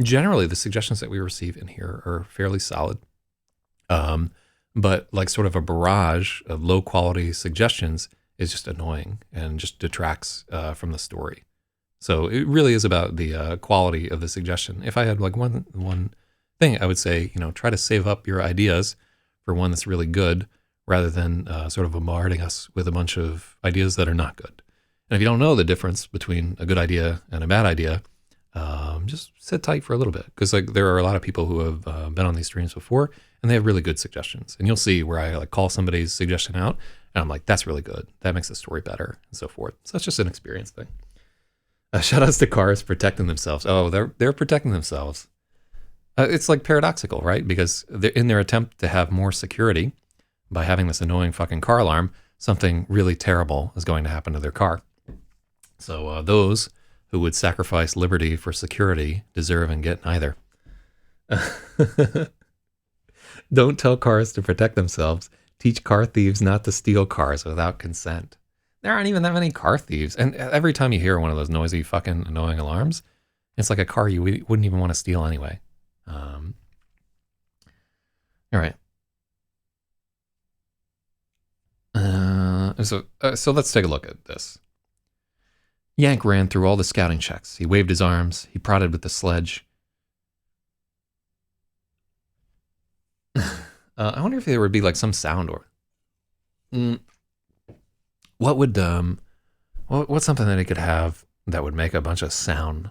Generally, the suggestions that we receive in here are fairly solid. But like sort of a barrage of low quality suggestions is just annoying and just detracts from the story. So it really is about the quality of the suggestion. If I had like one thing, I would say, try to save up your ideas for one that's really good, rather than sort of bombarding us with a bunch of ideas that are not good. And if you don't know the difference between a good idea and a bad idea, just sit tight for a little bit, because like there are a lot of people who have been on these streams before, and they have really good suggestions. And you'll see where I like call somebody's suggestion out, and I'm like, that's really good. That makes the story better, and so forth. So that's just an experience thing. Shout outs to cars protecting themselves. Oh, they're protecting themselves. It's like paradoxical, right? Because they're in their attempt to have more security by having this annoying fucking car alarm, something really terrible is going to happen to their car. So those who would sacrifice liberty for security deserve and get neither. Don't tell cars to protect themselves. Teach car thieves not to steal cars without consent. There aren't even that many car thieves. And every time you hear one of those noisy, fucking annoying alarms, it's like a car you wouldn't even want to steal anyway. All right. So let's take a look at this. Yank ran through all the scouting checks. He waved his arms. He prodded with the sledge. I wonder if there would be like some sound or what would what's something that he could have that would make a bunch of sound?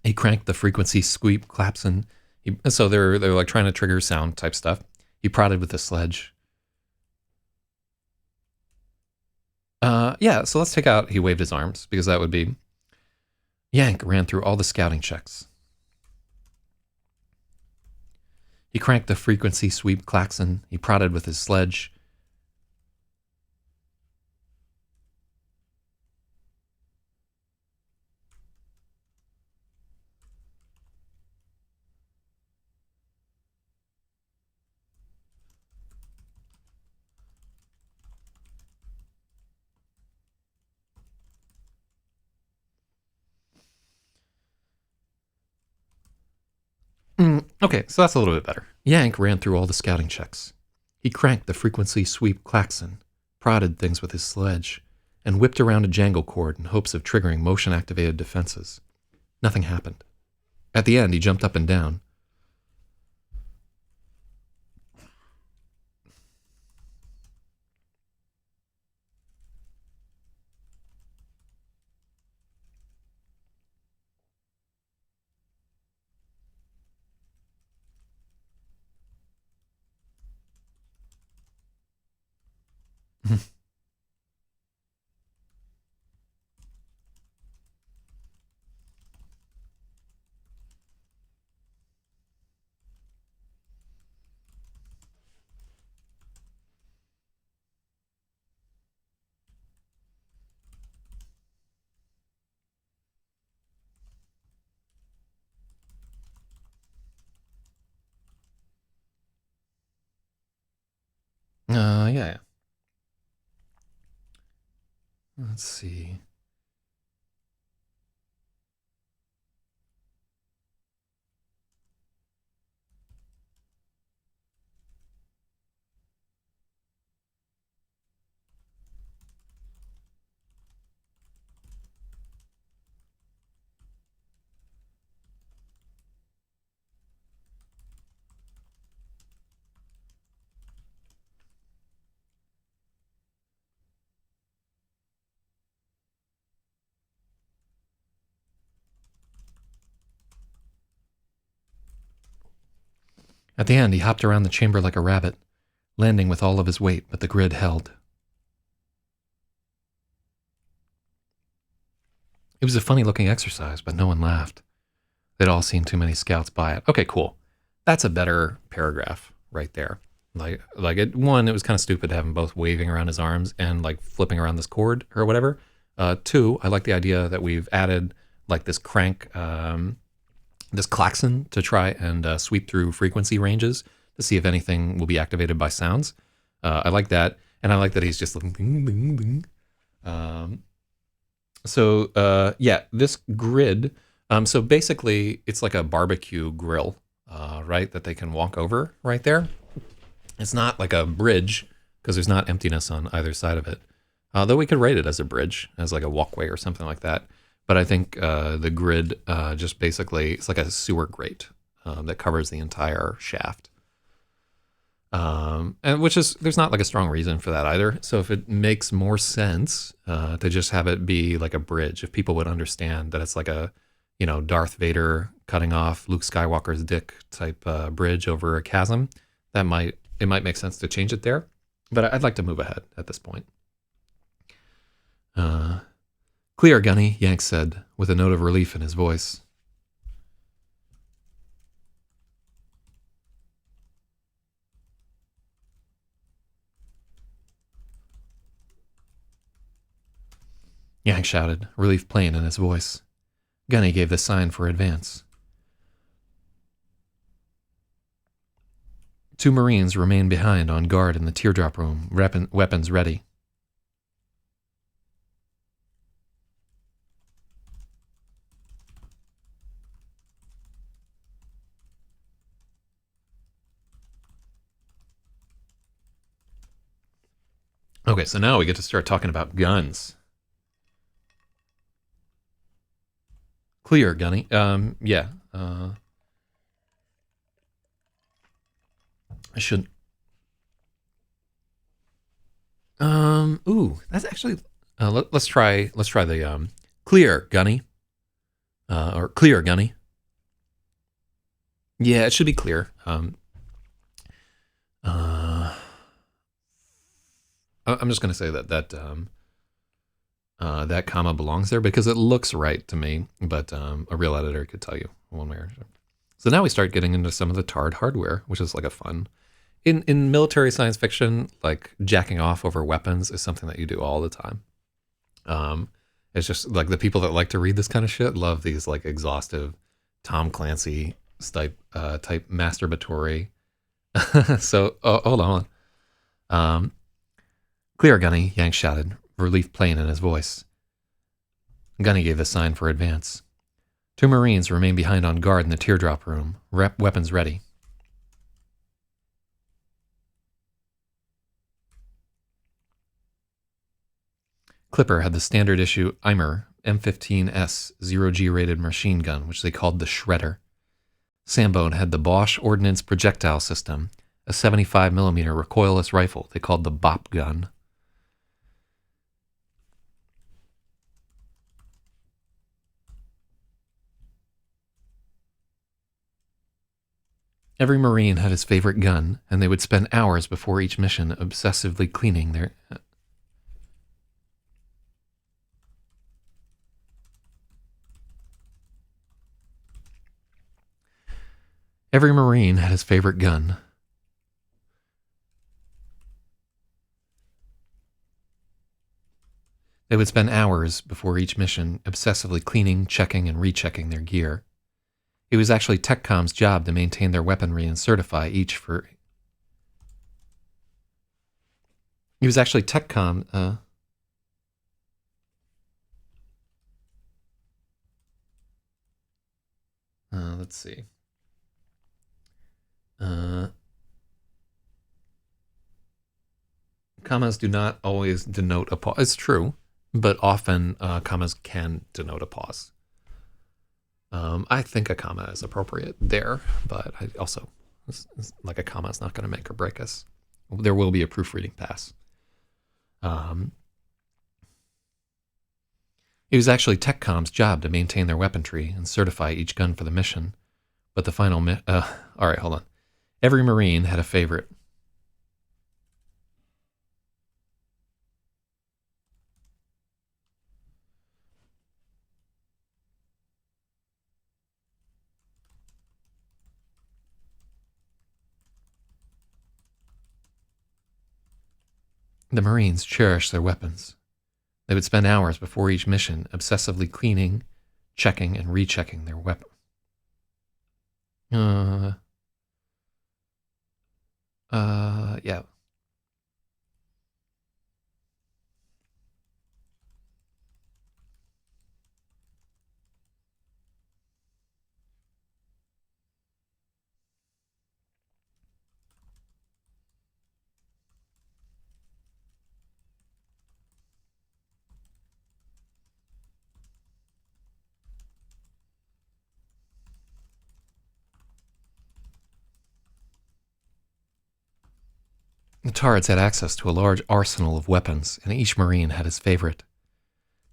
He cranked the frequency, squeak, claps, and so they're like trying to trigger sound type stuff. He prodded with the sledge. Yeah, so let's take out he waved his arms, because that would be Yank ran through all the scouting checks. He cranked the frequency, sweep, klaxon. He prodded with his sledge. Okay, so that's a little bit better. Yank ran through all the scouting checks. He cranked the frequency sweep klaxon, prodded things with his sledge, and whipped around a jangle cord in hopes of triggering motion-activated defenses. Nothing happened. At the end, he jumped up and down. Yeah. Let's see. At the end, he hopped around the chamber like a rabbit, landing with all of his weight, but the grid held. It was a funny-looking exercise, but no one laughed. They'd all seen too many scouts buy it. Okay, cool. That's a better paragraph right there. It was kind of stupid to have him both waving around his arms and like flipping around this cord or whatever. Two, I like the idea that we've added like this crank, this klaxon to try and sweep through frequency ranges to see if anything will be activated by sounds. I like that, and I like that he's just looking. Ding, ding, ding. This grid. So basically, it's like a barbecue grill, right? That they can walk over right there. It's not like a bridge because there's not emptiness on either side of it. Though we could rate it as a bridge, as like a walkway or something like that. But I think the grid just basically, it's like a sewer grate that covers the entire shaft. And there's not like a strong reason for that either. So if it makes more sense to just have it be like a bridge, if people would understand that it's like a, Darth Vader cutting off Luke Skywalker's dick type bridge over a chasm, it might make sense to change it there. But I'd like to move ahead at this point. Clear, Gunny, Yank said, with a note of relief in his voice. Yank shouted, relief plain in his voice. Gunny gave the sign for advance. Two Marines remained behind on guard in the teardrop room, weapons ready. Okay, so now we get to start talking about guns. Clear, Gunny. Yeah. I should. That's actually. Let's try the clear, Gunny. Or clear, Gunny. Yeah, it should be clear. I'm just going to say that comma belongs there because it looks right to me, but a real editor could tell you one way or another. So now we start getting into some of the tarred hardware, which is like a fun. In military science fiction, like jacking off over weapons is something that you do all the time. It's just like the people that like to read this kind of shit love these like exhaustive Tom Clancy type masturbatory. So hold on. Clear, Gunny, Yank shouted, relief plain in his voice. Gunny gave the sign for advance. Two Marines remain behind on guard in the teardrop room, weapons ready. Clipper had the standard issue Eimer M15S 0G rated machine gun, which they called the Shredder. Sambone had the Bosch Ordnance Projectile System, a 75mm recoilless rifle they called the Bop gun. Every Marine had his favorite gun, and they would spend hours before each mission obsessively cleaning their... Every Marine had his favorite gun. They would spend hours before each mission obsessively cleaning, checking, and rechecking their gear. It was actually TechCom's job to maintain their weaponry and certify each for... It was actually TechCom... let's see. Commas do not always denote a pause. It's true, but often commas can denote a pause. I think a comma is appropriate there, but I also, like a comma is not going to make or break us. There will be a proofreading pass. It was actually TechCom's job to maintain their weaponry and certify each gun for the mission. But the final... all right, hold on. Every Marine had a favorite. The Marines cherished their weapons. They would spend hours before each mission obsessively cleaning, checking, and rechecking their weapon. Yeah. The Tards had access to a large arsenal of weapons, and each Marine had his favorite.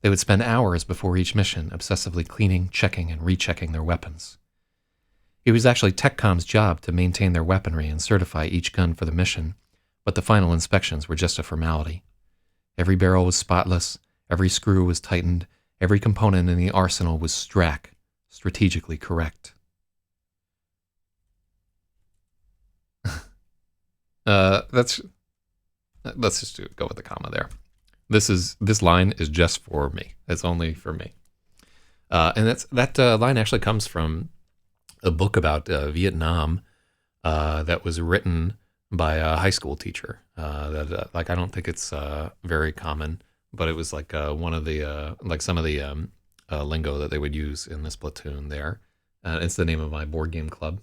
They would spend hours before each mission obsessively cleaning, checking, and rechecking their weapons. It was actually TechCom's job to maintain their weaponry and certify each gun for the mission, but the final inspections were just a formality. Every barrel was spotless, every screw was tightened, every component in the arsenal was strategically correct. Let's just go with the comma there. This line is just for me. It's only for me. And that line actually comes from a book about Vietnam that was written by a high school teacher. That I don't think it's very common, but it was like one of the some of the lingo that they would use in this platoon there. It's the name of my board game club.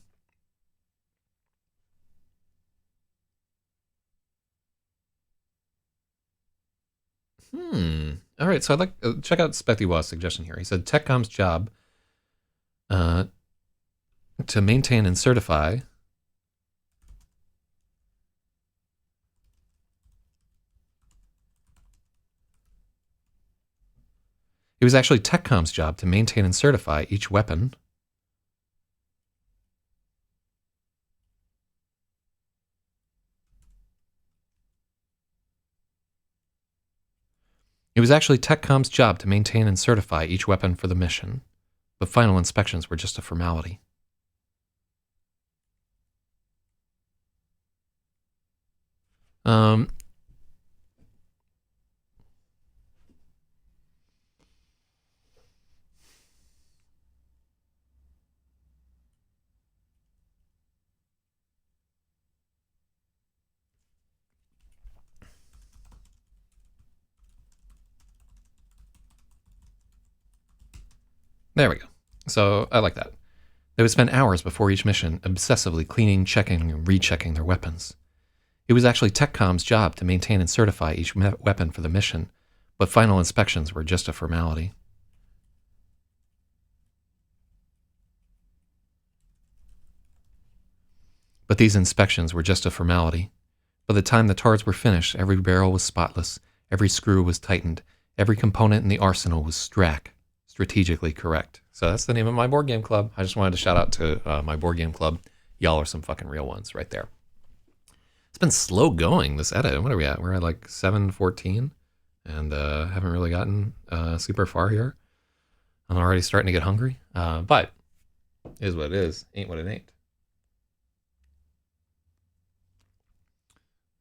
All right, so I'd like check out Spectywa's suggestion here. He said TechCom's job to maintain and certify it was actually TechCom's job to maintain and certify each weapon. It was actually TechCom's job to maintain and certify each weapon for the mission, but final inspections were just a formality. There we go. So I like that. They would spend hours before each mission obsessively cleaning, checking, and rechecking their weapons. It was actually TechCom's job to maintain and certify each weapon for the mission, but final inspections were just a formality. But these inspections were just a formality. By the time the TARDs were finished, every barrel was spotless, every screw was tightened, every component in the arsenal was strategically correct. So that's the name of my board game club. I just wanted to shout out to my board game club. Y'all are some fucking real ones right there. It's been slow going, this edit. What are we at? We're at like 7:14 and haven't really gotten super far here. I'm already starting to get hungry, but it is what it is. Ain't what it ain't.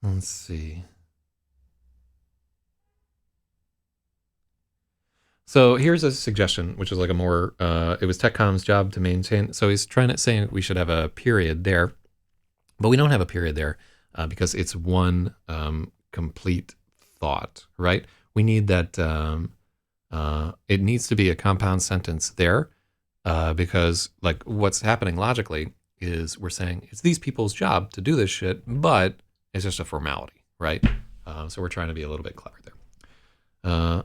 Let's see. So here's a suggestion, which is like a more, it was TechCom's job to maintain. So he's saying we should have a period there, but we don't have a period there because it's one complete thought, right? We need that, it needs to be a compound sentence there because like what's happening logically is we're saying it's these people's job to do this shit, but it's just a formality, right? So we're trying to be a little bit clever there.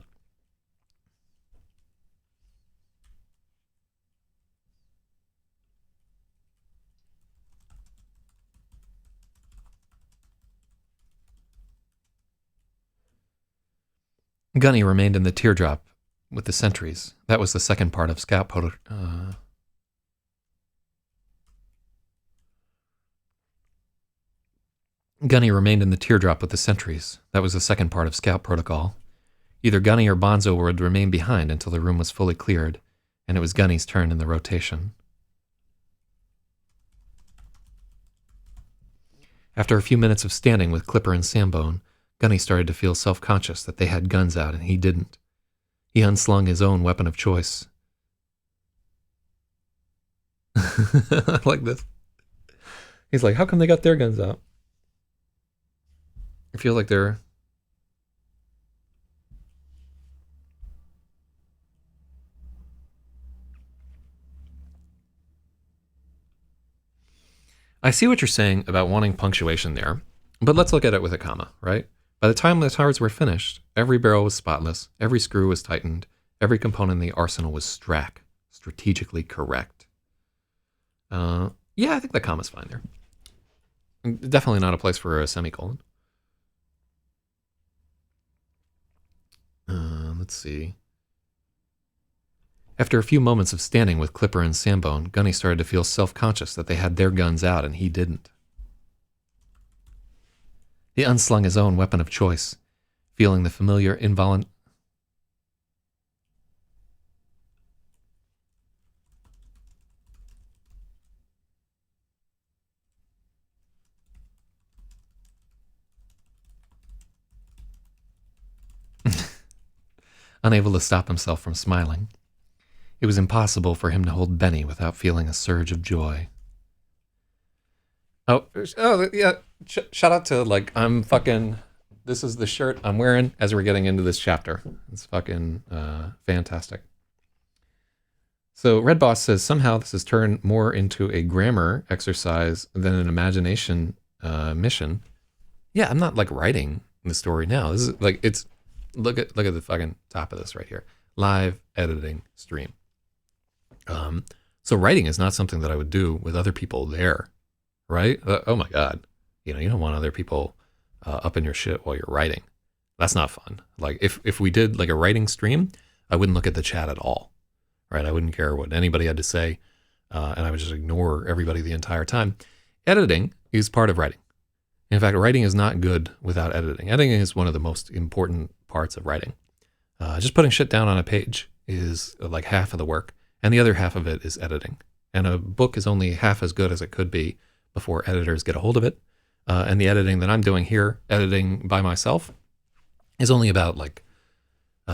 Gunny remained in the teardrop with the sentries. That was the second part of scout Gunny remained in the teardrop with the sentries. That was the second part of scout protocol. Either Gunny or Bonzo would remain behind until the room was fully cleared, and it was Gunny's turn in the rotation. After a few minutes of standing with Clipper and Sambone, Gunny started to feel self-conscious that they had guns out and he didn't. He unslung his own weapon of choice. I like this. He's like, how come they got their guns out? I feel like they're... I see what you're saying about wanting punctuation there, but let's look at it with a comma, right? By the time the TARDs were finished, every barrel was spotless, every screw was tightened, every component in the arsenal was strategically correct. Yeah, I think the comma's fine there. Definitely not a place for a semicolon. Let's see. After a few moments of standing with Clipper and Sambone, Gunny started to feel self-conscious that they had their guns out and he didn't. He unslung his own weapon of choice, feeling the familiar unable to stop himself from smiling. It was impossible for him to hold Benny without feeling a surge of joy. Oh yeah, shout out to, like, I'm fucking, this is the shirt I'm wearing as we're getting into this chapter. It's fucking fantastic. So Red Boss says, somehow this has turned more into a grammar exercise than an imagination mission. Yeah, I'm not like writing the story now. This is like, it's, look at the fucking top of this right here. Live editing stream. So writing is not something that I would do with other people there, right? Oh my God. You know, you don't want other people up in your shit while you're writing. That's not fun. Like if we did like a writing stream, I wouldn't look at the chat at all, right? I wouldn't care what anybody had to say. And I would just ignore everybody the entire time. Editing is part of writing. In fact, writing is not good without editing. Editing is one of the most important parts of writing. Just putting shit down on a page is like half of the work, and the other half of it is editing. And a book is only half as good as it could be before editors get a hold of it. And the editing that I'm doing here, editing by myself, is only about like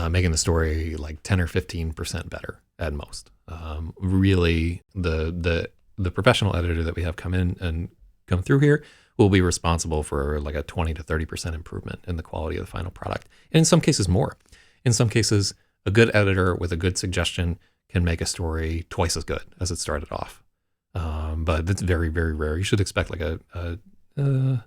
making the story like 10 or 15% better at most. Really, the professional editor that we have come through here will be responsible for like a 20 to 30% improvement in the quality of the final product. And in some cases more. In some cases, a good editor with a good suggestion can make a story twice as good as it started off. But it's very, very rare. You should expect like and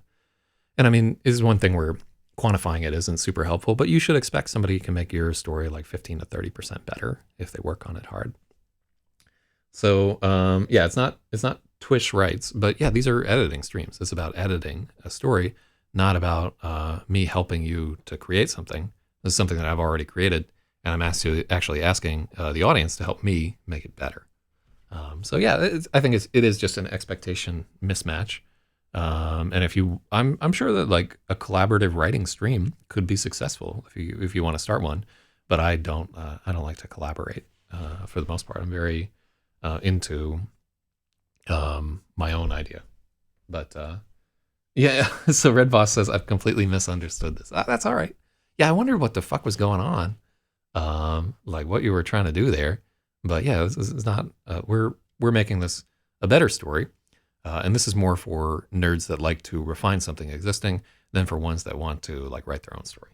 I mean, is one thing where quantifying it isn't super helpful, but you should expect somebody can make your story like 15 to 30% better if they work on it hard. So yeah, it's not Twitch rights, but yeah, these are editing streams. It's about editing a story, not about me helping you to create something. This is something that I've already created, and I'm actually asking the audience to help me make it better. So yeah, I think it is just an expectation mismatch. And I'm sure that like a collaborative writing stream could be successful if you want to start one, but I don't like to collaborate for the most part. I'm very into my own idea. But yeah, so Red Boss says I've completely misunderstood this. That's all right. Yeah, I wondered what the fuck was going on, like what you were trying to do there. But yeah, this is not. We're making this a better story, and this is more for nerds that like to refine something existing than for ones that want to like write their own story.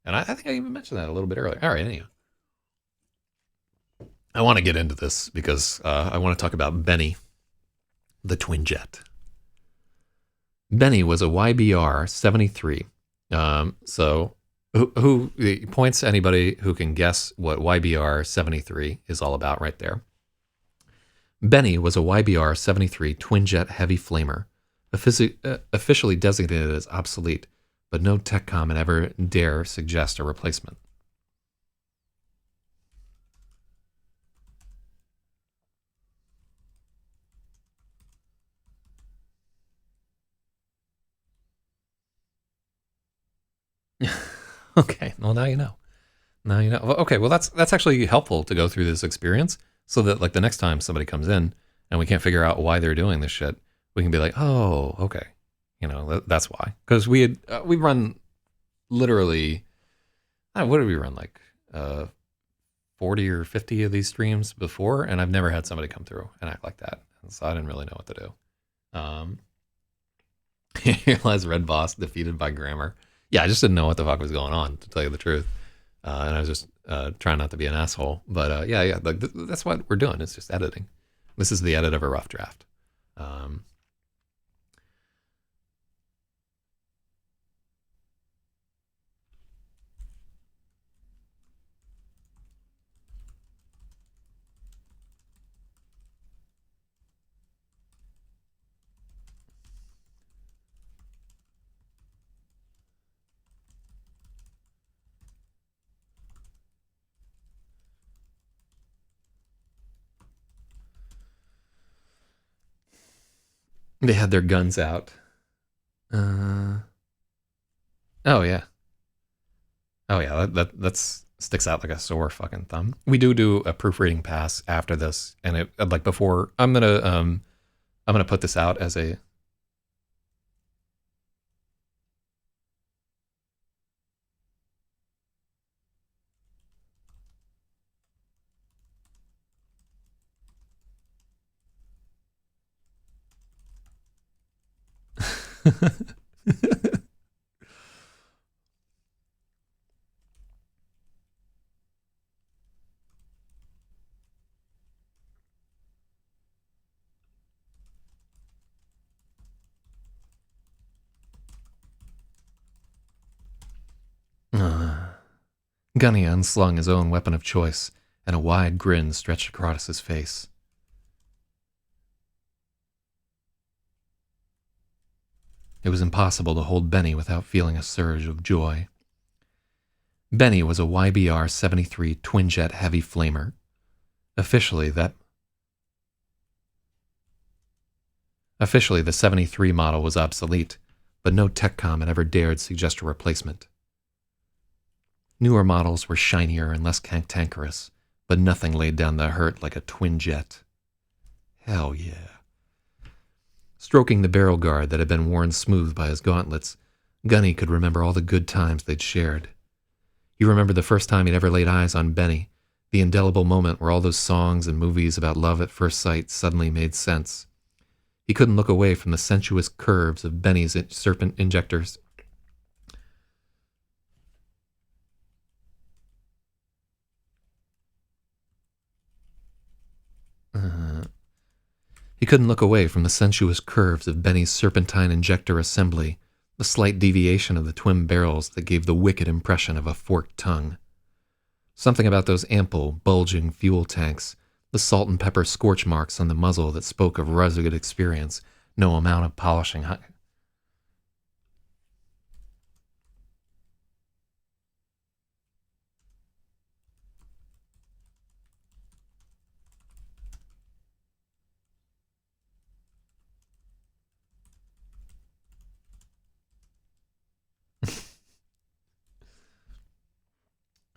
And I think I even mentioned that a little bit earlier. All right, anyhow, I want to get into this because I want to talk about Benny, the twin jet. Benny was a YBR 73. So who points to anybody who can guess what YBR 73 is all about right there. Benny was a YBR 73 twin jet heavy flamer, officially designated as obsolete, but no tech comment ever dare suggest a replacement. Okay, well now you know. Now you know. Okay, well that's actually helpful to go through this experience so that like the next time somebody comes in and we can't figure out why they're doing this shit, we can be like, oh, okay, that's why. Because we run literally, what did we run like 40 or 50 of these streams before, and I've never had somebody come through and act like that, and so I didn't really know what to do. Realize Red Boss defeated by grammar. Yeah, I just didn't know what the fuck was going on, to tell you the truth. And I was just trying not to be an asshole. But yeah, like that's what we're doing. It's just editing. This is the edit of a rough draft. They had their guns out. Oh yeah. Oh yeah. That's sticks out like a sore fucking thumb. We do a proofreading pass after this, and it like before. I'm gonna put this out as a. Gunny unslung his own weapon of choice, and a wide grin stretched across his face. It was impossible to hold Benny without feeling a surge of joy. Benny was a YBR 73 twin-jet heavy flamer. Officially, the 73 model was obsolete, but no TechCom had ever dared suggest a replacement. Newer models were shinier and less cantankerous, but nothing laid down the hurt like a twin jet. Hell yeah. Stroking the barrel guard that had been worn smooth by his gauntlets, Gunny could remember all the good times they'd shared. He remembered the first time he'd ever laid eyes on Benny, the indelible moment where all those songs and movies about love at first sight suddenly made sense. He couldn't look away from the sensuous curves of Benny's serpent injectors. He couldn't look away from the sensuous curves of Benny's serpentine injector assembly, the slight deviation of the twin barrels that gave the wicked impression of a forked tongue. Something about those ample, bulging fuel tanks, the salt and pepper scorch marks on the muzzle that spoke of rugged experience, no amount of polishing.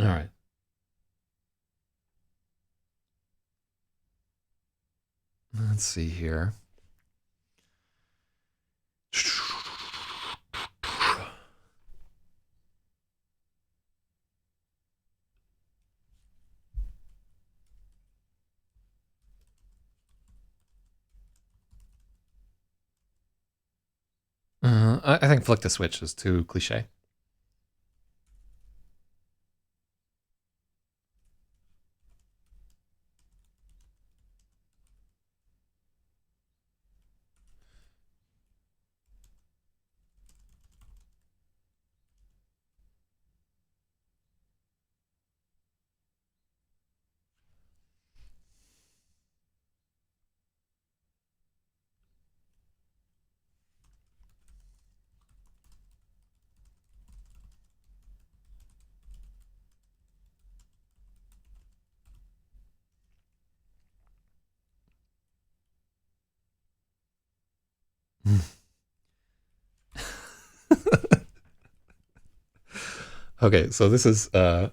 All right. Let's see here. I think flick the switch is too cliche. Okay, so this is yeah.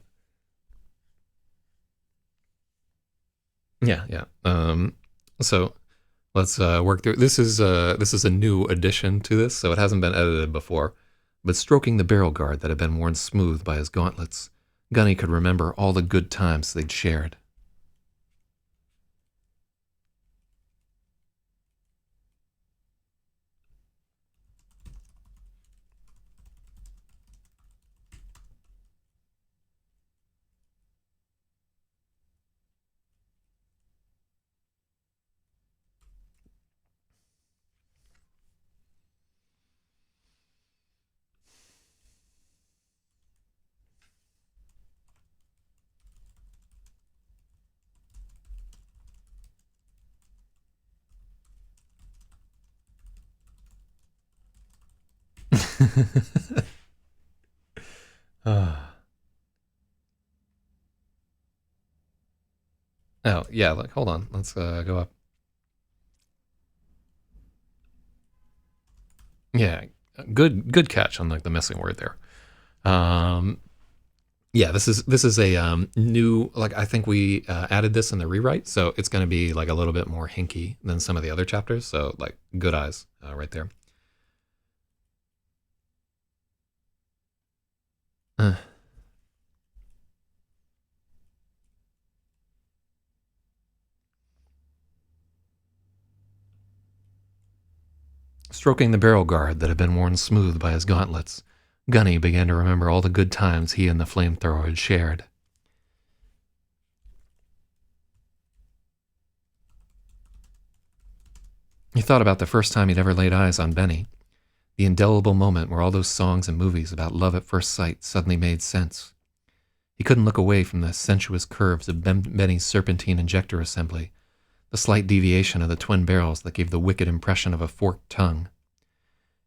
So let's work through. This is a new addition to this, so it hasn't been edited before. But stroking the barrel guard that had been worn smooth by his gauntlets, Gunny could remember all the good times they'd shared. Oh yeah, like hold on, let's go up. Yeah, good catch on like the missing word there. Um, yeah, this is a new, like I think we added this in the rewrite, so it's going to be like a little bit more hinky than some of the other chapters. So like good eyes right there. Uh, Stroking the barrel guard that had been worn smooth by his gauntlets, Gunny began to remember all the good times he and the flamethrower had shared. He thought about the first time he'd ever laid eyes on Benny, the indelible moment where all those songs and movies about love at first sight suddenly made sense. He couldn't look away from the sensuous curves of Benny's serpentine injector assembly, the slight deviation of the twin barrels that gave the wicked impression of a forked tongue.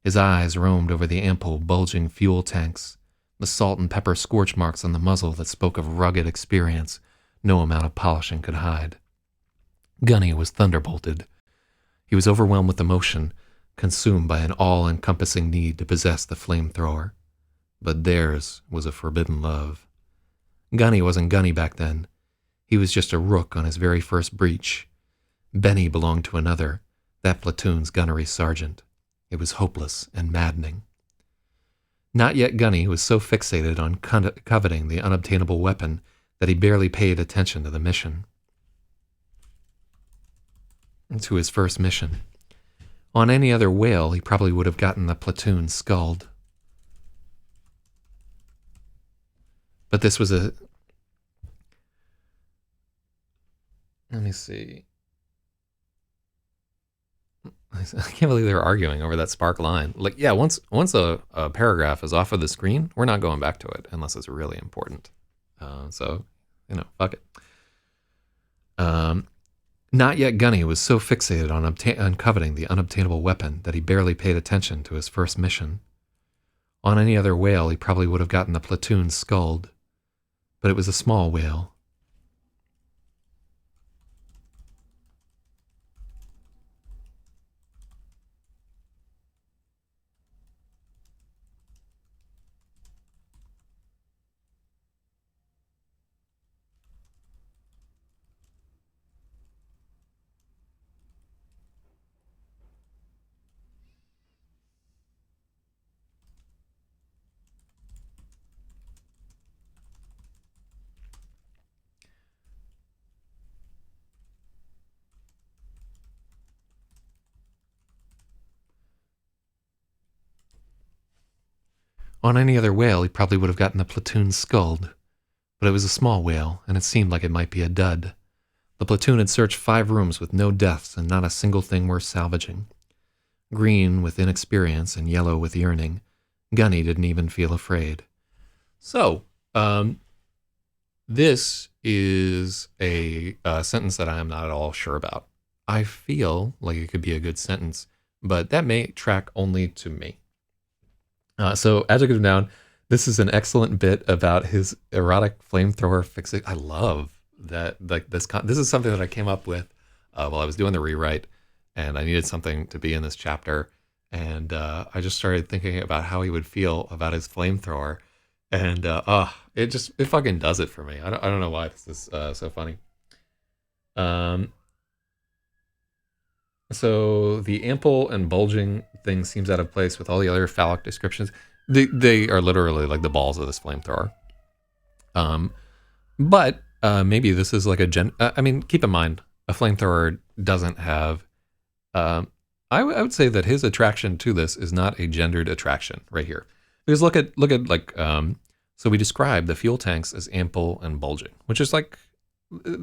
His eyes roamed over the ample, bulging fuel tanks, the salt and pepper scorch marks on the muzzle that spoke of rugged experience no amount of polishing could hide. Gunny was thunderbolted. He was overwhelmed with emotion, consumed by an all-encompassing need to possess the flamethrower. But theirs was a forbidden love. Gunny wasn't Gunny back then. He was just a rook on his very first breach. Benny belonged to another, that platoon's gunnery sergeant. It was hopeless and maddening. Not yet Gunny was so fixated on coveting the unobtainable weapon that he barely paid attention to the mission. To his first mission. On any other whale, he probably would have gotten the platoon sculled. But this was a... Let me see. I can't believe they were arguing over that spark line. Like, yeah, once a paragraph is off of the screen, we're not going back to it unless it's really important. So, fuck it. Not yet Gunny was so fixated on coveting the unobtainable weapon that he barely paid attention to his first mission. On any other whale, he probably would have gotten the platoon sculled. But it was a small whale. On any other whale, he probably would have gotten the platoon sculled. But it was a small whale, and it seemed like it might be a dud. The platoon had searched 5 rooms with no deaths and not a single thing worth salvaging. Green with inexperience and yellow with yearning, Gunny didn't even feel afraid. So, this is a sentence that I am not at all sure about. I feel like it could be a good sentence, but that may track only to me. So, adjective noun. This is an excellent bit about his erotic flamethrower fixing. I love that. Like this is something that I came up with while I was doing the rewrite, and I needed something to be in this chapter. And I just started thinking about how he would feel about his flamethrower, and it fucking does it for me. I don't know why this is so funny. So the ample and bulging thing seems out of place with all the other phallic descriptions. They are literally like the balls of this flamethrower. But maybe this is like I mean, keep in mind, a flamethrower doesn't have. I would say that his attraction to this is not a gendered attraction right here, because look at like so we describe the fuel tanks as ample and bulging, which is like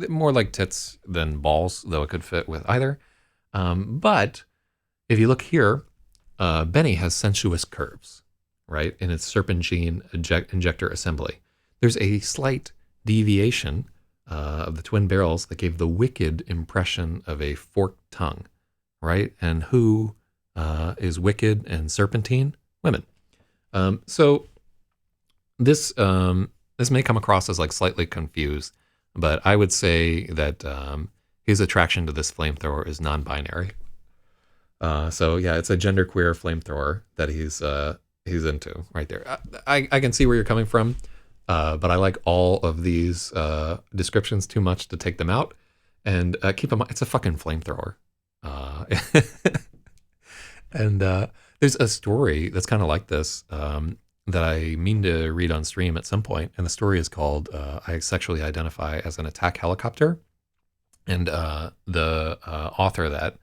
more like tits than balls, though it could fit with either. But if you look here, Benny has sensuous curves, right, in its serpentine injector assembly. There's a slight deviation of the twin barrels that gave the wicked impression of a forked tongue, right? And who is wicked and serpentine? Women. So this may come across as like slightly confused, but I would say that his attraction to this flamethrower is non-binary. So yeah, it's a genderqueer flamethrower that he's into right there. I can see where you're coming from, but I like all of these descriptions too much to take them out. And keep in mind, it's a fucking flamethrower. And there's a story that's kind of like this that I mean to read on stream at some point. And the story is called I Sexually Identify as an Attack Helicopter. And the author of that,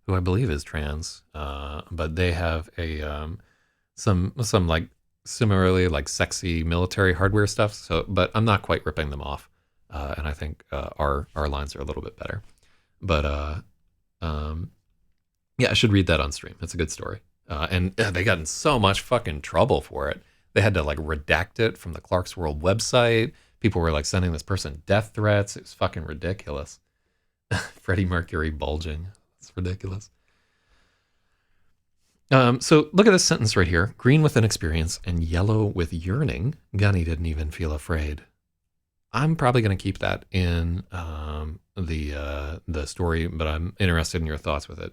who I believe is trans, but they have a some like similarly like sexy military hardware stuff. So, but I'm not quite ripping them off, and I think our lines are a little bit better. But yeah, I should read that on stream. It's a good story, and they got in so much fucking trouble for it. They had to like redact it from the Clark's World website. People were like sending this person death threats. It was fucking ridiculous. Freddie Mercury bulging. It's ridiculous. So look at this sentence right here. Green with inexperience and yellow with yearning. Gunny didn't even feel afraid. I'm probably going to keep that in the story, but I'm interested in your thoughts with it.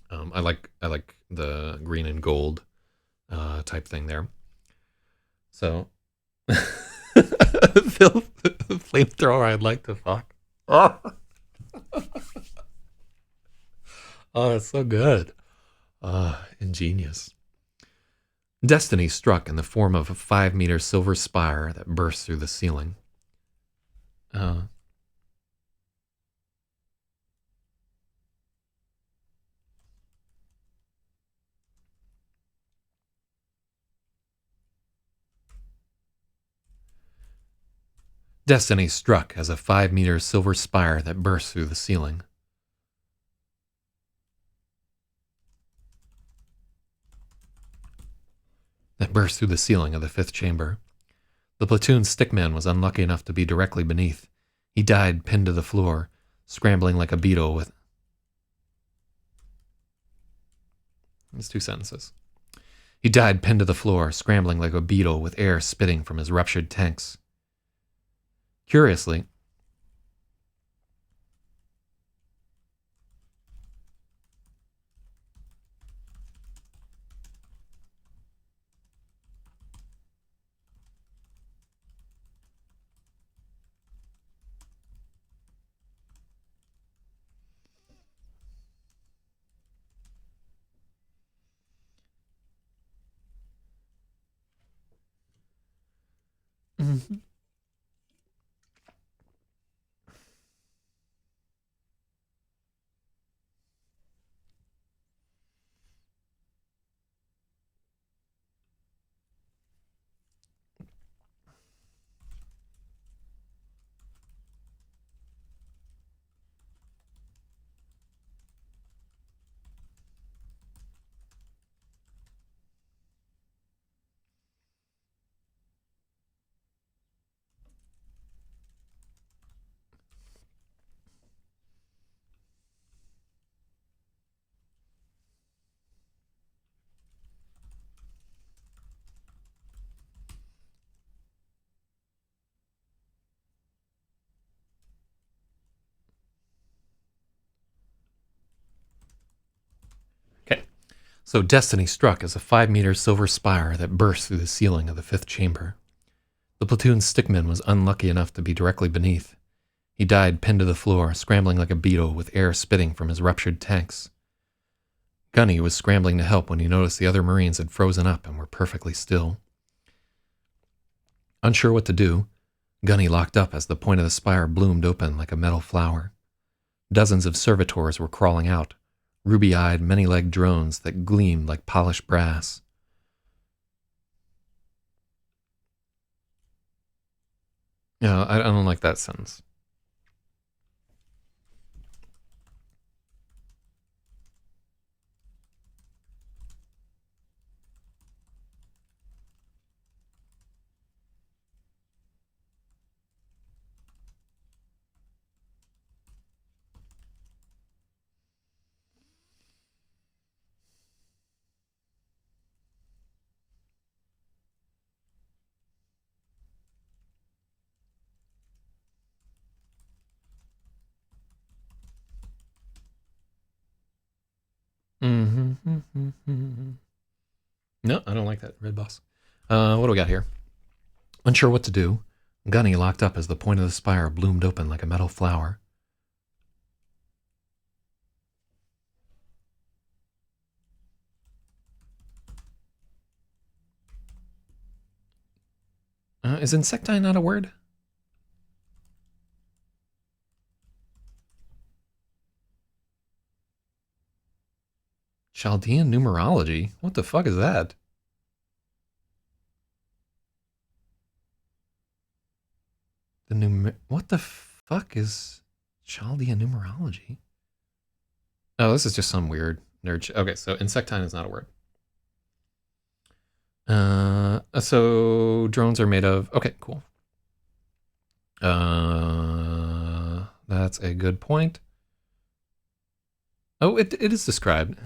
I like the green and gold type thing there. So flamethrower I'd like to fuck. Oh. Oh, it's so good. Ingenious. Destiny struck in the form of a 5-meter silver spire that burst through the ceiling. Destiny struck as a 5-meter silver spire that burst through the ceiling. that burst through the ceiling of the fifth chamber. The platoon's stickman was unlucky enough to be directly beneath. He died pinned to the floor, scrambling like a beetle with... It's 2 sentences. He died pinned to the floor, scrambling like a beetle with air spitting from his ruptured tanks. Curiously, okay. So destiny struck as a 5-meter silver spire that burst through the ceiling of the fifth chamber. The platoon's stickman was unlucky enough to be directly beneath. He died pinned to the floor, scrambling like a beetle with air spitting from his ruptured tanks. Gunny was scrambling to help when he noticed the other Marines had frozen up and were perfectly still. Unsure what to do, Gunny locked up as the point of the spire bloomed open like a metal flower. Dozens of servitors were crawling out, ruby-eyed, many-legged drones that gleamed like polished brass. No, I don't like that sentence. No, I don't like that, Red Boss. What do we got here? Unsure what to do, Gunny locked up as the point of the spire bloomed open like a metal flower. Is insectine not a word? Chaldean numerology? What the fuck is that? What the fuck is Chaldean numerology? Oh, this is just some weird nerd shit. Okay, so insectine is not a word. So drones are made of... Okay, cool. That's a good point. Oh, it is described.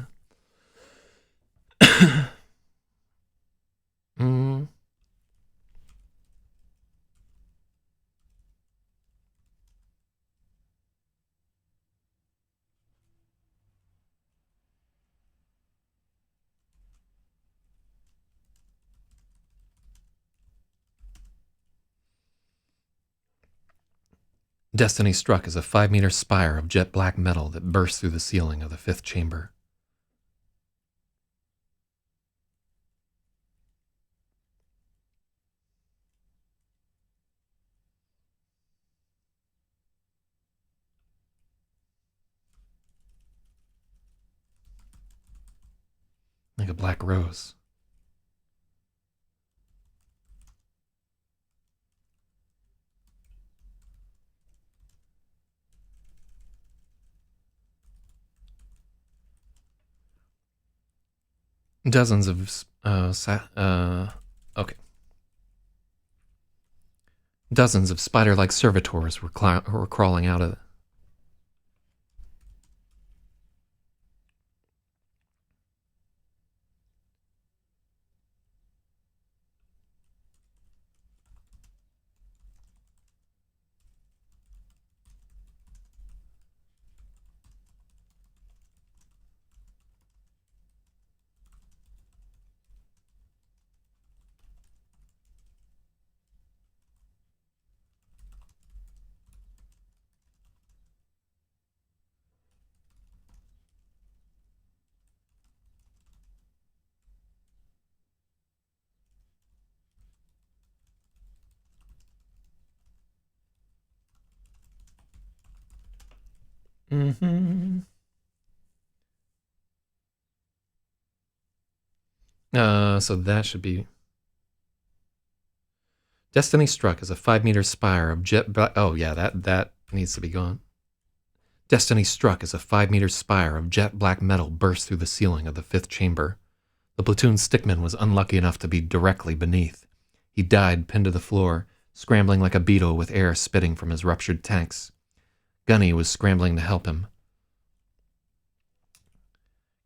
Destiny struck as a 5-meter spire of jet black metal that burst through the ceiling of the fifth chamber. Like a black rose. Dozens of okay. Dozens of spider-like servitors were crawling out of it. Mm-hmm. So that should be Destiny Struck is a 5-meter spire of jet. Oh yeah, that needs to be gone. Destiny Struck as a 5-meter spire of jet black metal burst through the ceiling of the fifth chamber. The platoon stickman was unlucky enough to be directly beneath. He died pinned to the floor, scrambling like a beetle with air spitting from his ruptured tanks. Gunny was scrambling to help him.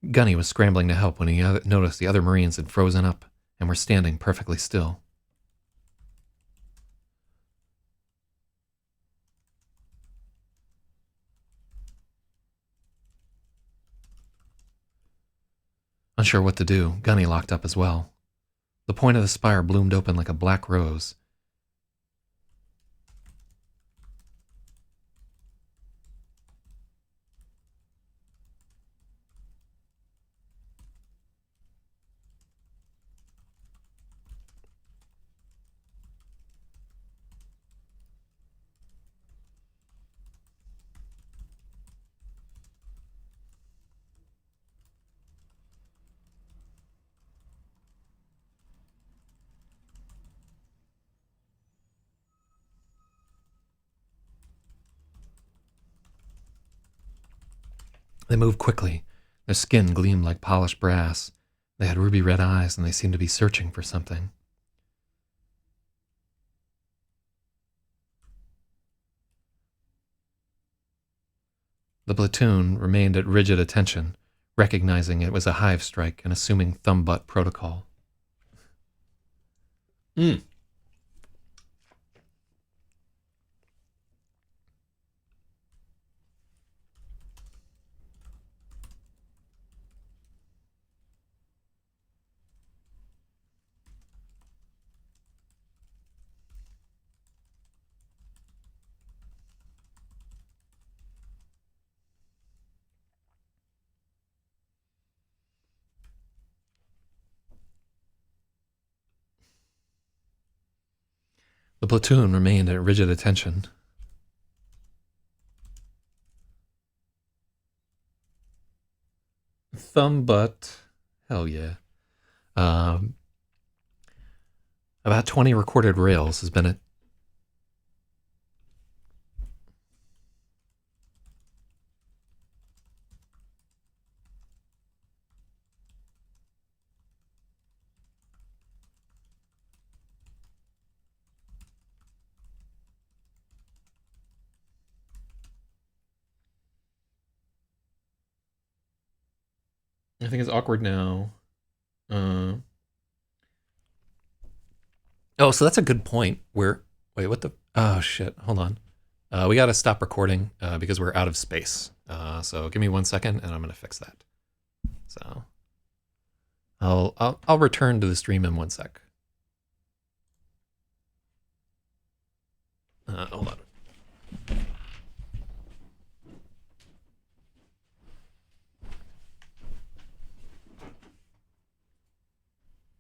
Gunny was scrambling to help when he noticed the other Marines had frozen up and were standing perfectly still. Unsure what to do, Gunny locked up as well. The point of the spire bloomed open like a black rose. They moved quickly. Their skin gleamed like polished brass. They had ruby red eyes, and they seemed to be searching for something. The platoon remained at rigid attention, recognizing it was a hive strike and assuming thumb-butt protocol. The platoon remained at rigid attention. Thumb-butt. Hell yeah. About 20 recorded rails has been I think it's awkward now. Oh, so that's a good point. Wait, what the? Oh shit! Hold on. We got to stop recording because we're out of space. So give me 1 second, and I'm gonna fix that. So I'll return to the stream in 1 sec. Hold on.